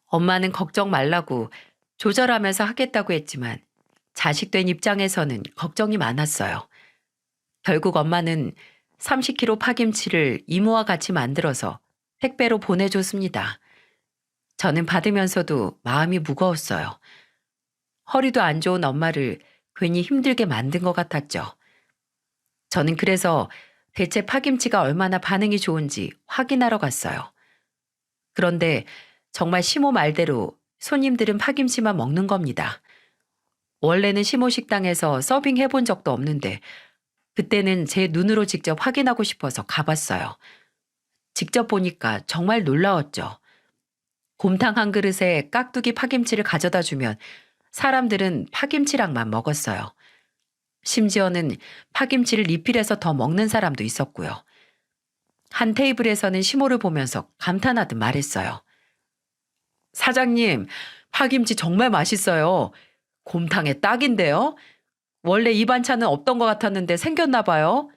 엄마는 걱정 말라고 조절하면서 하겠다고 했지만 자식된 입장에서는 걱정이 많았어요. 결국 엄마는 30kg 파김치를 이모와 같이 만들어서 택배로 보내줬습니다. 저는 받으면서도 마음이 무거웠어요. 허리도 안 좋은 엄마를 괜히 힘들게 만든 것 같았죠. 저는 그래서 대체 파김치가 얼마나 반응이 좋은지 확인하러 갔어요. 그런데 정말 시모 말대로 손님들은 파김치만 먹는 겁니다. 원래는 시모 식당에서 서빙 해본 적도 없는데 그때는 제 눈으로 직접 확인하고 싶어서 가봤어요. 직접 보니까 정말 놀라웠죠. 곰탕 한 그릇에 깍두기 파김치를 가져다 주면 사람들은 파김치랑만 먹었어요. 심지어는 파김치를 리필해서 더 먹는 사람도 있었고요. 한 테이블에서는 시모를 보면서 감탄하듯 말했어요. 사장님, 파김치 정말 맛있어요. 곰탕에 딱인데요. 원래 이 반찬은 없던 것 같았는데 생겼나 봐요.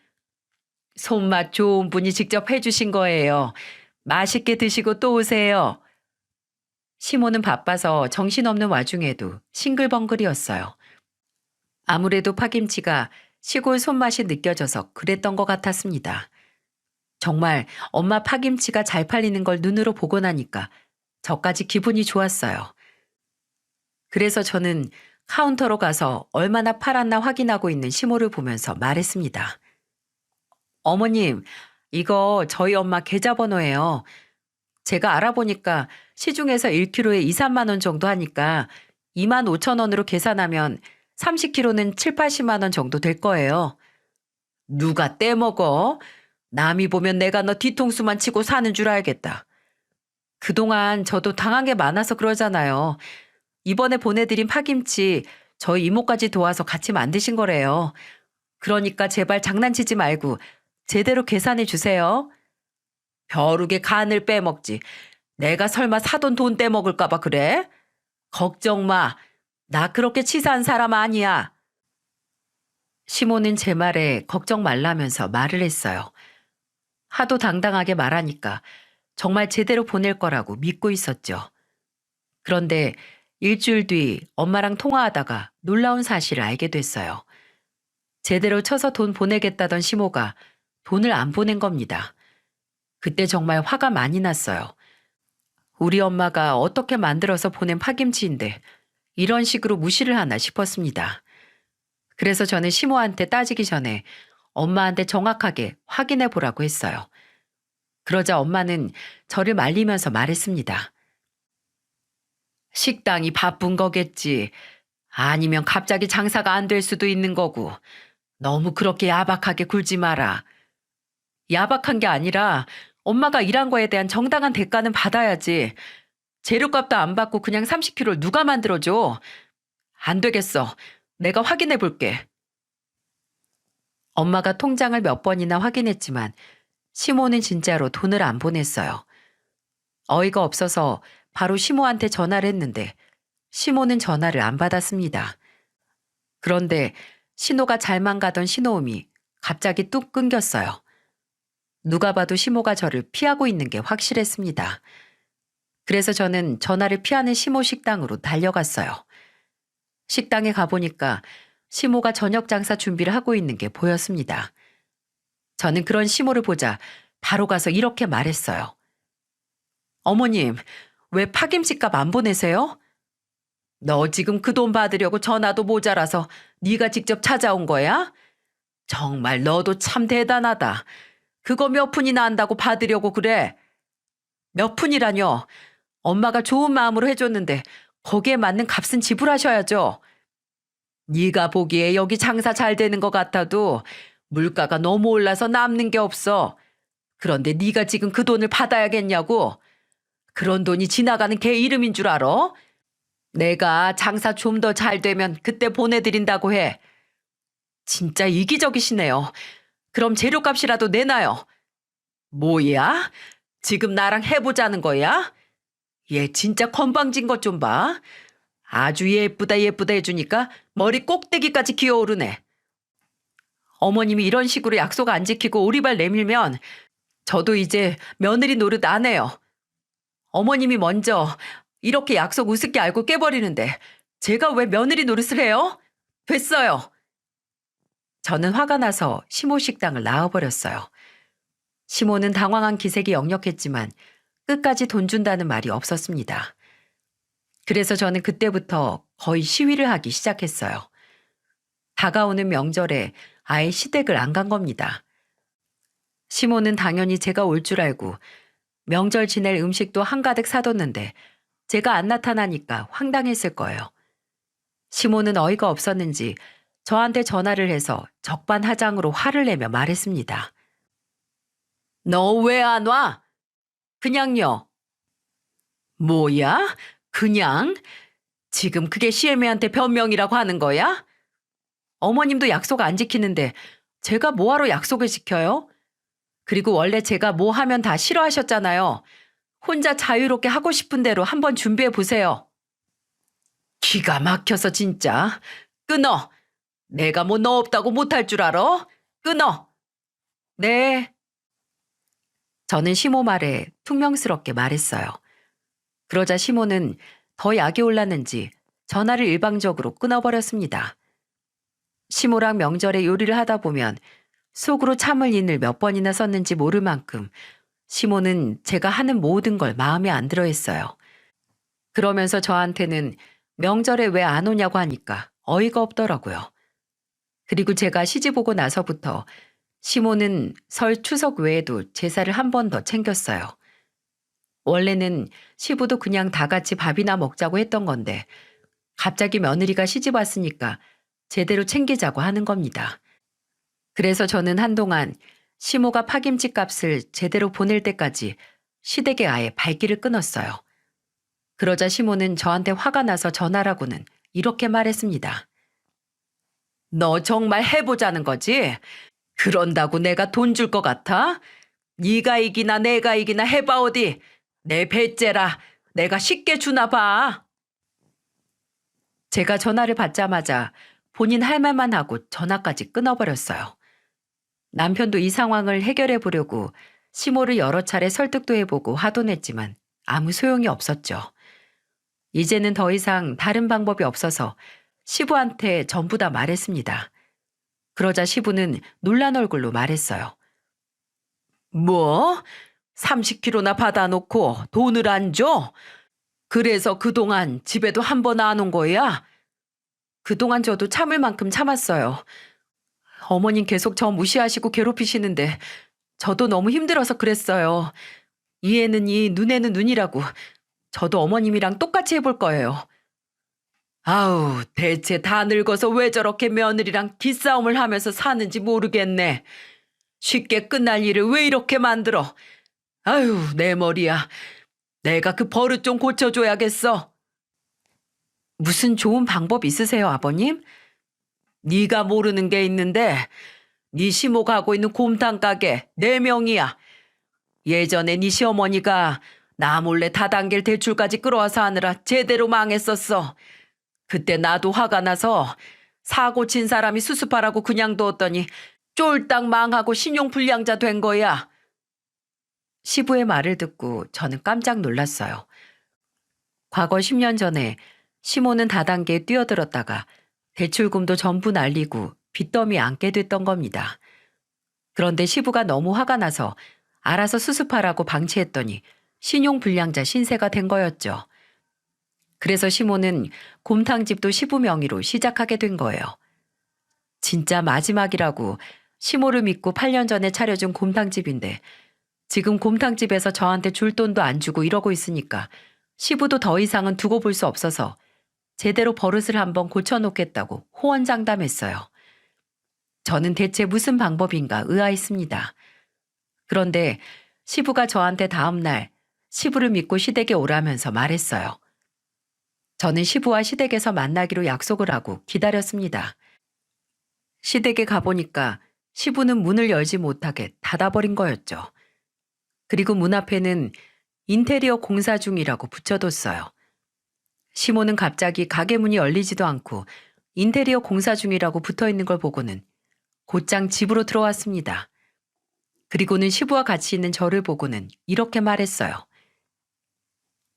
손맛 좋은 분이 직접 해주신 거예요. 맛있게 드시고 또 오세요. 시모는 바빠서 정신없는 와중에도 싱글벙글이었어요. 아무래도 파김치가 시골 손맛이 느껴져서 그랬던 것 같았습니다. 정말 엄마 파김치가 잘 팔리는 걸 눈으로 보고 나니까 저까지 기분이 좋았어요. 그래서 저는 카운터로 가서 얼마나 팔았나 확인하고 있는 시모를 보면서 말했습니다. 어머님, 이거 저희 엄마 계좌번호예요. 제가 알아보니까 시중에서 1kg에 2, 3만 원 정도 하니까 2만 5천 원으로 계산하면 30kg는 7, 80만 원 정도 될 거예요. 누가 떼먹어? 남이 보면 내가 너 뒤통수만 치고 사는 줄 알겠다. 그동안 저도 당한 게 많아서 그러잖아요. 이번에 보내드린 파김치 저희 이모까지 도와서 같이 만드신 거래요. 그러니까 제발 장난치지 말고 제대로 계산해 주세요. 벼룩의 간을 빼먹지. 내가 설마 사돈 돈 떼먹을까 봐 그래? 걱정 마. 나 그렇게 치사한 사람 아니야. 시모는 제 말에 걱정 말라면서 말을 했어요. 하도 당당하게 말하니까 정말 제대로 보낼 거라고 믿고 있었죠. 그런데 일주일 뒤 엄마랑 통화하다가 놀라운 사실을 알게 됐어요. 제대로 쳐서 돈 보내겠다던 시모가 돈을 안 보낸 겁니다. 그때 정말 화가 많이 났어요. 우리 엄마가 어떻게 만들어서 보낸 파김치인데 이런 식으로 무시를 하나 싶었습니다. 그래서 저는 시모한테 따지기 전에 엄마한테 정확하게 확인해 보라고 했어요. 그러자 엄마는 저를 말리면서 말했습니다. 식당이 바쁜 거겠지. 아니면 갑자기 장사가 안 될 수도 있는 거고. 너무 그렇게 야박하게 굴지 마라. 야박한 게 아니라 엄마가 일한 거에 대한 정당한 대가는 받아야지. 재료값도 안 받고 그냥 30kg를 누가 만들어줘. 안 되겠어. 내가 확인해 볼게. 엄마가 통장을 몇 번이나 확인했지만 시모는 진짜로 돈을 안 보냈어요. 어이가 없어서 바로 시모한테 전화를 했는데 시모는 전화를 안 받았습니다. 그런데 신호가 잘만 가던 신호음이 갑자기 뚝 끊겼어요. 누가 봐도 시모가 저를 피하고 있는 게 확실했습니다. 그래서 저는 전화를 피하는 시모 식당으로 달려갔어요. 식당에 가보니까 시모가 저녁 장사 준비를 하고 있는 게 보였습니다. 저는 그런 시모를 보자 바로 가서 이렇게 말했어요. 어머님, 왜 파김치값 안 보내세요? 너 지금 그 돈 받으려고 전화도 모자라서 네가 직접 찾아온 거야? 정말 너도 참 대단하다. 그거 몇 푼이나 한다고 받으려고 그래? 몇 푼이라뇨? 엄마가 좋은 마음으로 해줬는데 거기에 맞는 값은 지불하셔야죠. 네가 보기에 여기 장사 잘 되는 것 같아도 물가가 너무 올라서 남는 게 없어. 그런데 네가 지금 그 돈을 받아야겠냐고? 그런 돈이 지나가는 개 이름인 줄 알아? 내가 장사 좀 더 잘 되면 그때 보내드린다고 해. 진짜 이기적이시네요. 그럼 재료값이라도 내놔요. 뭐야? 지금 나랑 해보자는 거야? 얘 진짜 건방진 것 좀 봐. 아주 예쁘다 예쁘다 해주니까 머리 꼭대기까지 기어오르네. 어머님이 이런 식으로 약속 안 지키고 오리발 내밀면 저도 이제 며느리 노릇 안 해요. 어머님이 먼저 이렇게 약속 우습게 알고 깨버리는데 제가 왜 며느리 노릇을 해요? 됐어요. 저는 화가 나서 시모 식당을 나와버렸어요. 시모는 당황한 기색이 역력했지만 끝까지 돈 준다는 말이 없었습니다. 그래서 저는 그때부터 거의 시위를 하기 시작했어요. 다가오는 명절에 아예 시댁을 안 간 겁니다. 시모는 당연히 제가 올 줄 알고 명절 지낼 음식도 한가득 사뒀는데 제가 안 나타나니까 황당했을 거예요. 시모는 어이가 없었는지 저한테 전화를 해서 적반하장으로 화를 내며 말했습니다. 너 왜 안 와? 그냥요. 뭐야? 그냥? 지금 그게 시애미한테 변명이라고 하는 거야? 어머님도 약속 안 지키는데 제가 뭐하러 약속을 지켜요? 그리고 원래 제가 뭐 하면 다 싫어하셨잖아요. 혼자 자유롭게 하고 싶은 대로 한번 준비해 보세요. 기가 막혀서 진짜. 끊어. 내가 뭐 너 없다고 못할 줄 알아? 끊어. 네. 저는 시모 말에 퉁명스럽게 말했어요. 그러자 시모는 더 약이 올랐는지 전화를 일방적으로 끊어버렸습니다. 시모랑 명절에 요리를 하다 보면 속으로 참을 인을 몇 번이나 썼는지 모를 만큼 시모는 제가 하는 모든 걸 마음에 안 들어 했어요. 그러면서 저한테는 명절에 왜 안 오냐고 하니까 어이가 없더라고요. 그리고 제가 시집 오고 나서부터 시모는 설 추석 외에도 제사를 한 번 더 챙겼어요. 원래는 시부도 그냥 다 같이 밥이나 먹자고 했던 건데 갑자기 며느리가 시집 왔으니까 제대로 챙기자고 하는 겁니다. 그래서 저는 한동안 시모가 파김치 값을 제대로 보낼 때까지 시댁에 아예 발길을 끊었어요. 그러자 시모는 저한테 화가 나서 전화라고는 이렇게 말했습니다. 너 정말 해보자는 거지? 그런다고 내가 돈 줄 것 같아? 네가 이기나 내가 이기나 해봐 어디. 내 배째라. 내가 쉽게 주나 봐. 제가 전화를 받자마자 본인 할 말만 하고 전화까지 끊어버렸어요. 남편도 이 상황을 해결해 보려고 시모를 여러 차례 설득도 해보고 화도 냈지만 아무 소용이 없었죠. 이제는 더 이상 다른 방법이 없어서 시부한테 전부 다 말했습니다. 그러자 시부는 놀란 얼굴로 말했어요. 뭐? 30kg나 받아놓고 돈을 안 줘? 그래서 그동안 집에도 한 번 안 온 거야? 그동안 저도 참을 만큼 참았어요. 어머님 계속 저 무시하시고 괴롭히시는데 저도 너무 힘들어서 그랬어요. 이에는 이, 눈에는 눈이라고. 저도 어머님이랑 똑같이 해볼 거예요. 아우, 대체 다 늙어서 왜 저렇게 며느리랑 기싸움을 하면서 사는지 모르겠네. 쉽게 끝날 일을 왜 이렇게 만들어. 아유, 내 머리야. 내가 그 버릇 좀 고쳐줘야겠어. 무슨 좋은 방법 있으세요, 아버님? 네가 모르는 게 있는데 네 시모가 하고 있는 곰탕 가게 4명이야. 예전에 네 시어머니가 나 몰래 다단계를 대출까지 끌어와서 하느라 제대로 망했었어. 그때 나도 화가 나서 사고 친 사람이 수습하라고 그냥 뒀더니 쫄딱 망하고 신용불량자 된 거야. 시부의 말을 듣고 저는 깜짝 놀랐어요. 과거 10년 전에 시모는 다단계에 뛰어들었다가 대출금도 전부 날리고 빚더미 안게 됐던 겁니다. 그런데 시부가 너무 화가 나서 알아서 수습하라고 방치했더니 신용불량자 신세가 된 거였죠. 그래서 시모는 곰탕집도 시부 명의로 시작하게 된 거예요. 진짜 마지막이라고 시모를 믿고 8년 전에 차려준 곰탕집인데 지금 곰탕집에서 저한테 줄 돈도 안 주고 이러고 있으니까 시부도 더 이상은 두고 볼 수 없어서 제대로 버릇을 한번 고쳐놓겠다고 호언장담했어요. 저는 대체 무슨 방법인가 의아했습니다. 그런데 시부가 저한테 다음날 시부를 믿고 시댁에 오라면서 말했어요. 저는 시부와 시댁에서 만나기로 약속을 하고 기다렸습니다. 시댁에 가보니까 시부는 문을 열지 못하게 닫아버린 거였죠. 그리고 문 앞에는 인테리어 공사 중이라고 붙여뒀어요. 시모는 갑자기 가게 문이 열리지도 않고 인테리어 공사 중이라고 붙어있는 걸 보고는 곧장 집으로 들어왔습니다. 그리고는 시부와 같이 있는 저를 보고는 이렇게 말했어요.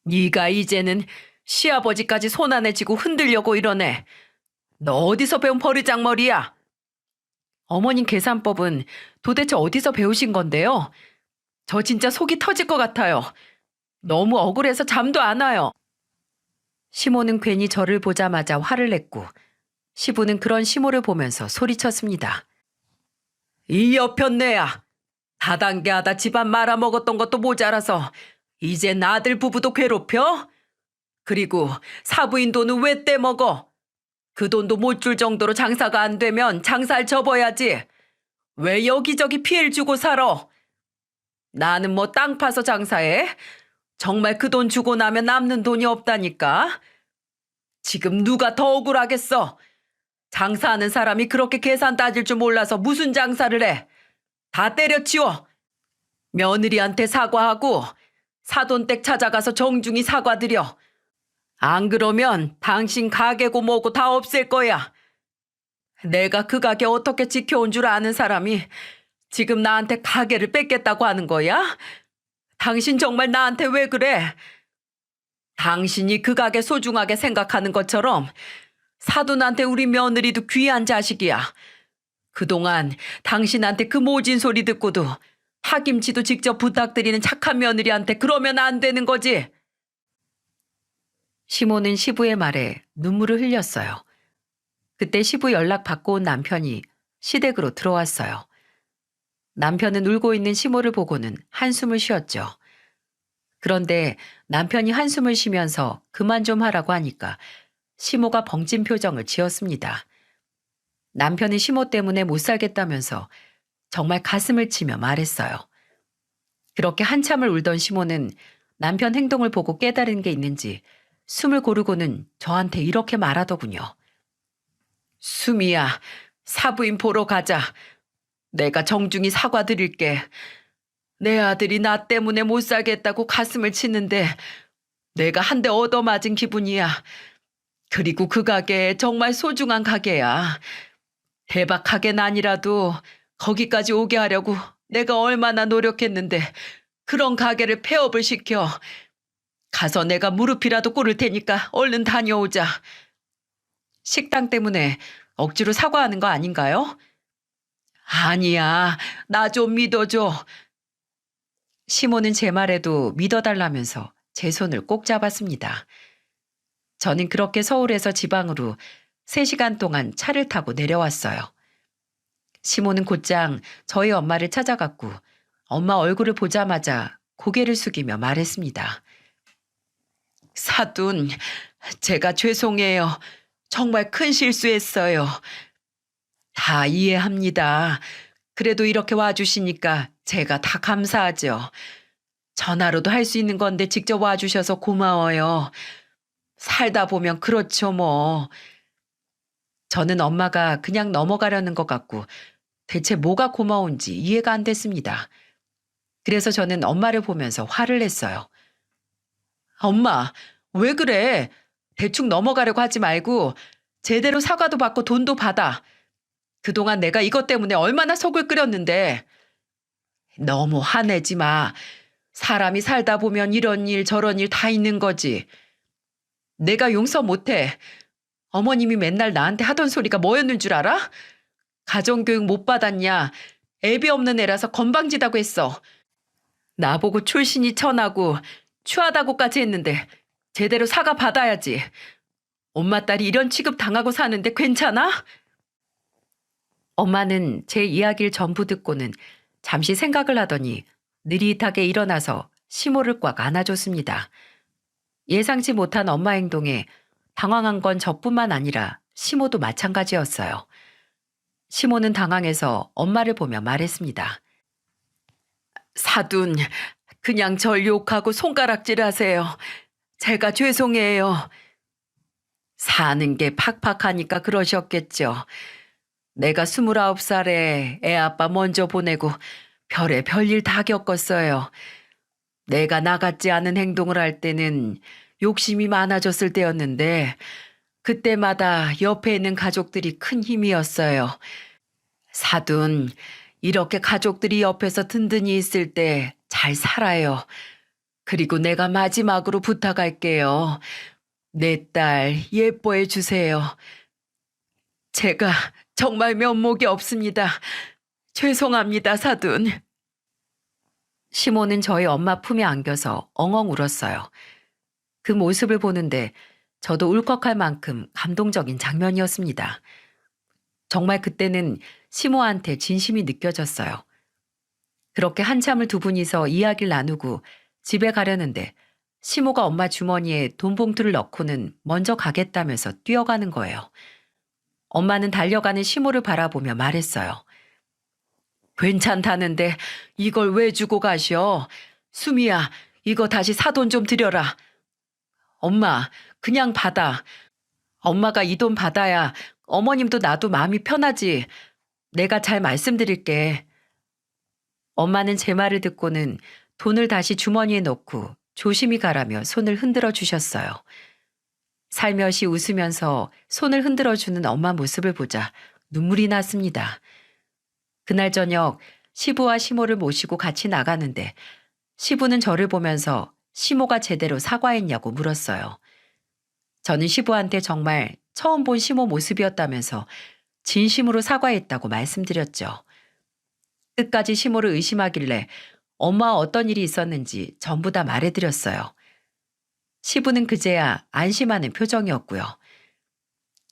네가 이제는 시아버지까지 손 안에 쥐고 흔들려고 이러네. 너 어디서 배운 버르장머리야? 어머님 계산법은 도대체 어디서 배우신 건데요? 저 진짜 속이 터질 것 같아요. 너무 억울해서 잠도 안 와요. 시모는 괜히 저를 보자마자 화를 냈고 시부는 그런 시모를 보면서 소리쳤습니다. 이 여편네야. 다단계하다 집안 말아먹었던 것도 모자라서 이젠 아들 부부도 괴롭혀? 그리고 사부인 돈은 왜 떼먹어? 그 돈도 못 줄 정도로 장사가 안 되면 장사를 접어야지. 왜 여기저기 피해를 주고 살아? 나는 뭐 땅 파서 장사해? 정말 그 돈 주고 나면 남는 돈이 없다니까. 지금 누가 더 억울하겠어? 장사하는 사람이 그렇게 계산 따질 줄 몰라서 무슨 장사를 해? 다 때려치워. 며느리한테 사과하고 사돈댁 찾아가서 정중히 사과드려. 안 그러면 당신 가게고 뭐고 다 없앨 거야. 내가 그 가게 어떻게 지켜온 줄 아는 사람이 지금 나한테 가게를 뺏겠다고 하는 거야? 당신 정말 나한테 왜 그래? 당신이 그 가게 소중하게 생각하는 것처럼 사돈한테 우리 며느리도 귀한 자식이야. 그동안 당신한테 그 모진 소리 듣고도 파김치도 직접 부탁드리는 착한 며느리한테 그러면 안 되는 거지. 시모는 시부의 말에 눈물을 흘렸어요. 그때 시부 연락 받고 온 남편이 시댁으로 들어왔어요. 남편은 울고 있는 시모를 보고는 한숨을 쉬었죠. 그런데 남편이 한숨을 쉬면서 그만 좀 하라고 하니까 시모가 벙찐 표정을 지었습니다. 남편이 시모 때문에 못 살겠다면서 정말 가슴을 치며 말했어요. 그렇게 한참을 울던 시모는 남편 행동을 보고 깨달은 게 있는지 숨을 고르고는 저한테 이렇게 말하더군요. 수미야, 사부인 보러 가자. 내가 정중히 사과드릴게. 내 아들이 나 때문에 못 살겠다고 가슴을 치는데 내가 한 대 얻어맞은 기분이야. 그리고 그 가게 정말 소중한 가게야. 대박 가게는 아니라도 거기까지 오게 하려고 내가 얼마나 노력했는데 그런 가게를 폐업을 시켜. 가서 내가 무릎이라도 꿇을 테니까 얼른 다녀오자. 식당 때문에 억지로 사과하는 거 아닌가요? 아니야. 나 좀 믿어줘. 시모는 제 말에도 믿어달라면서 제 손을 꼭 잡았습니다. 저는 그렇게 서울에서 지방으로 3시간 동안 차를 타고 내려왔어요. 시모는 곧장 저희 엄마를 찾아갔고 엄마 얼굴을 보자마자 고개를 숙이며 말했습니다. 사돈, 제가 죄송해요. 정말 큰 실수했어요. 다 이해합니다. 그래도 이렇게 와주시니까 제가 다 감사하죠. 전화로도 할 수 있는 건데 직접 와주셔서 고마워요. 살다 보면 그렇죠 뭐. 저는 엄마가 그냥 넘어가려는 것 같고 대체 뭐가 고마운지 이해가 안 됐습니다. 그래서 저는 엄마를 보면서 화를 냈어요. 엄마, 왜 그래? 대충 넘어가려고 하지 말고 제대로 사과도 받고 돈도 받아. 그동안 내가 이것 때문에 얼마나 속을 끓였는데. 너무 화내지 마. 사람이 살다 보면 이런 일 저런 일 다 있는 거지. 내가 용서 못해. 어머님이 맨날 나한테 하던 소리가 뭐였는 줄 알아? 가정교육 못 받았냐. 애비 없는 애라서 건방지다고 했어. 나보고 출신이 천하고 추하다고까지 했는데 제대로 사과 받아야지. 엄마 딸이 이런 취급 당하고 사는데 괜찮아? 엄마는 제 이야기를 전부 듣고는 잠시 생각을 하더니 느릿하게 일어나서 시모를 꽉 안아줬습니다. 예상치 못한 엄마 행동에 당황한 건 저뿐만 아니라 시모도 마찬가지였어요. 시모는 당황해서 엄마를 보며 말했습니다. 사돈, 그냥 절 욕하고 손가락질 하세요. 제가 죄송해요. 사는 게 팍팍하니까 그러셨겠죠. 내가 29살에 애 아빠 먼저 보내고 별의 별일 다 겪었어요. 내가 나 같지 않은 행동을 할 때는 욕심이 많아졌을 때였는데 그때마다 옆에 있는 가족들이 큰 힘이었어요. 사돈, 이렇게 가족들이 옆에서 든든히 있을 때 잘 살아요. 그리고 내가 마지막으로 부탁할게요. 내 딸 예뻐해 주세요. 제가 정말 면목이 없습니다. 죄송합니다, 사돈. 시모는 저희 엄마 품에 안겨서 엉엉 울었어요. 그 모습을 보는데 저도 울컥할 만큼 감동적인 장면이었습니다. 정말 그때는 시모한테 진심이 느껴졌어요. 그렇게 한참을 두 분이서 이야기를 나누고 집에 가려는데 시모가 엄마 주머니에 돈 봉투를 넣고는 먼저 가겠다면서 뛰어가는 거예요. 엄마는 달려가는 시모를 바라보며 말했어요. 괜찮다는데 이걸 왜 주고 가셔? 수미야, 이거 다시 사돈 좀 드려라. 엄마, 그냥 받아. 엄마가 이 돈 받아야 어머님도 나도 마음이 편하지. 내가 잘 말씀드릴게. 엄마는 제 말을 듣고는 돈을 다시 주머니에 넣고 조심히 가라며 손을 흔들어 주셨어요. 살며시 웃으면서 손을 흔들어 주는 엄마 모습을 보자 눈물이 났습니다. 그날 저녁 시부와 시모를 모시고 같이 나가는데 시부는 저를 보면서 시모가 제대로 사과했냐고 물었어요. 저는 시부한테 정말 처음 본 시모 모습이었다면서 진심으로 사과했다고 말씀드렸죠. 끝까지 시모를 의심하길래 엄마와 어떤 일이 있었는지 전부 다 말해드렸어요. 시부는 그제야 안심하는 표정이었고요.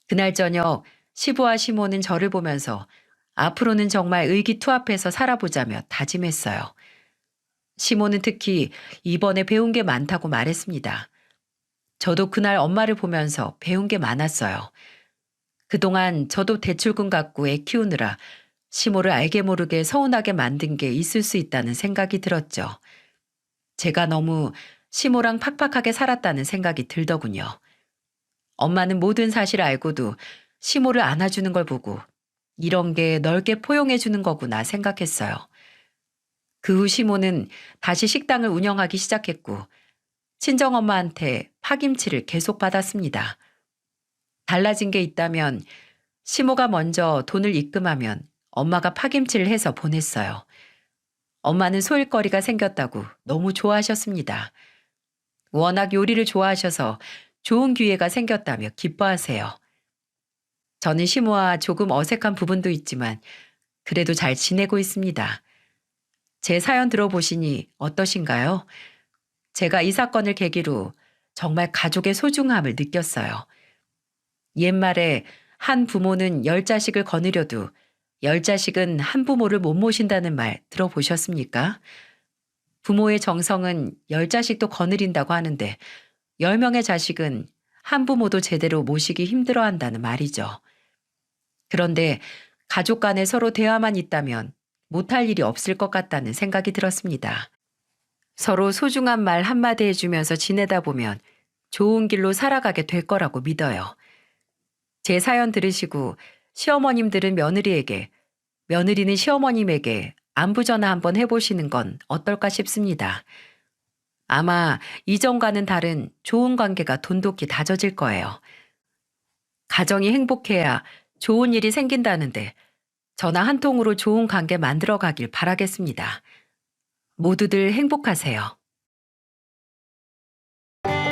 그날 저녁 시부와 시모는 저를 보면서 앞으로는 정말 의기투합해서 살아보자며 다짐했어요. 시모는 특히 이번에 배운 게 많다고 말했습니다. 저도 그날 엄마를 보면서 배운 게 많았어요. 그동안 저도 대출금 갖고 애 키우느라 시모를 알게 모르게 서운하게 만든 게 있을 수 있다는 생각이 들었죠. 제가 너무 시모랑 팍팍하게 살았다는 생각이 들더군요. 엄마는 모든 사실을 알고도 시모를 안아주는 걸 보고 이런 게 넓게 포용해 주는 거구나 생각했어요. 그 후 시모는 다시 식당을 운영하기 시작했고 친정엄마한테 파김치를 계속 받았습니다. 달라진 게 있다면 시모가 먼저 돈을 입금하면 엄마가 파김치를 해서 보냈어요. 엄마는 소일거리가 생겼다고 너무 좋아하셨습니다. 워낙 요리를 좋아하셔서 좋은 기회가 생겼다며 기뻐하세요. 저는 시모와 조금 어색한 부분도 있지만 그래도 잘 지내고 있습니다. 제 사연 들어보시니 어떠신가요? 제가 이 사건을 계기로 정말 가족의 소중함을 느꼈어요. 옛말에 한 부모는 10자식을 거느려도 10자식은 한 부모를 못 모신다는 말 들어보셨습니까? 부모의 정성은 10자식도 거느린다고 하는데 10명의 자식은 한 부모도 제대로 모시기 힘들어한다는 말이죠. 그런데 가족 간에 서로 대화만 있다면 못할 일이 없을 것 같다는 생각이 들었습니다. 서로 소중한 말 한마디 해주면서 지내다 보면 좋은 길로 살아가게 될 거라고 믿어요. 제 사연 들으시고 시어머님들은 며느리에게, 며느리는 시어머님에게 안부 전화 한번 해보시는 건 어떨까 싶습니다. 아마 이전과는 다른 좋은 관계가 돈독히 다져질 거예요. 가정이 행복해야 좋은 일이 생긴다는데 전화 한 통으로 좋은 관계 만들어 가길 바라겠습니다. 모두들 행복하세요.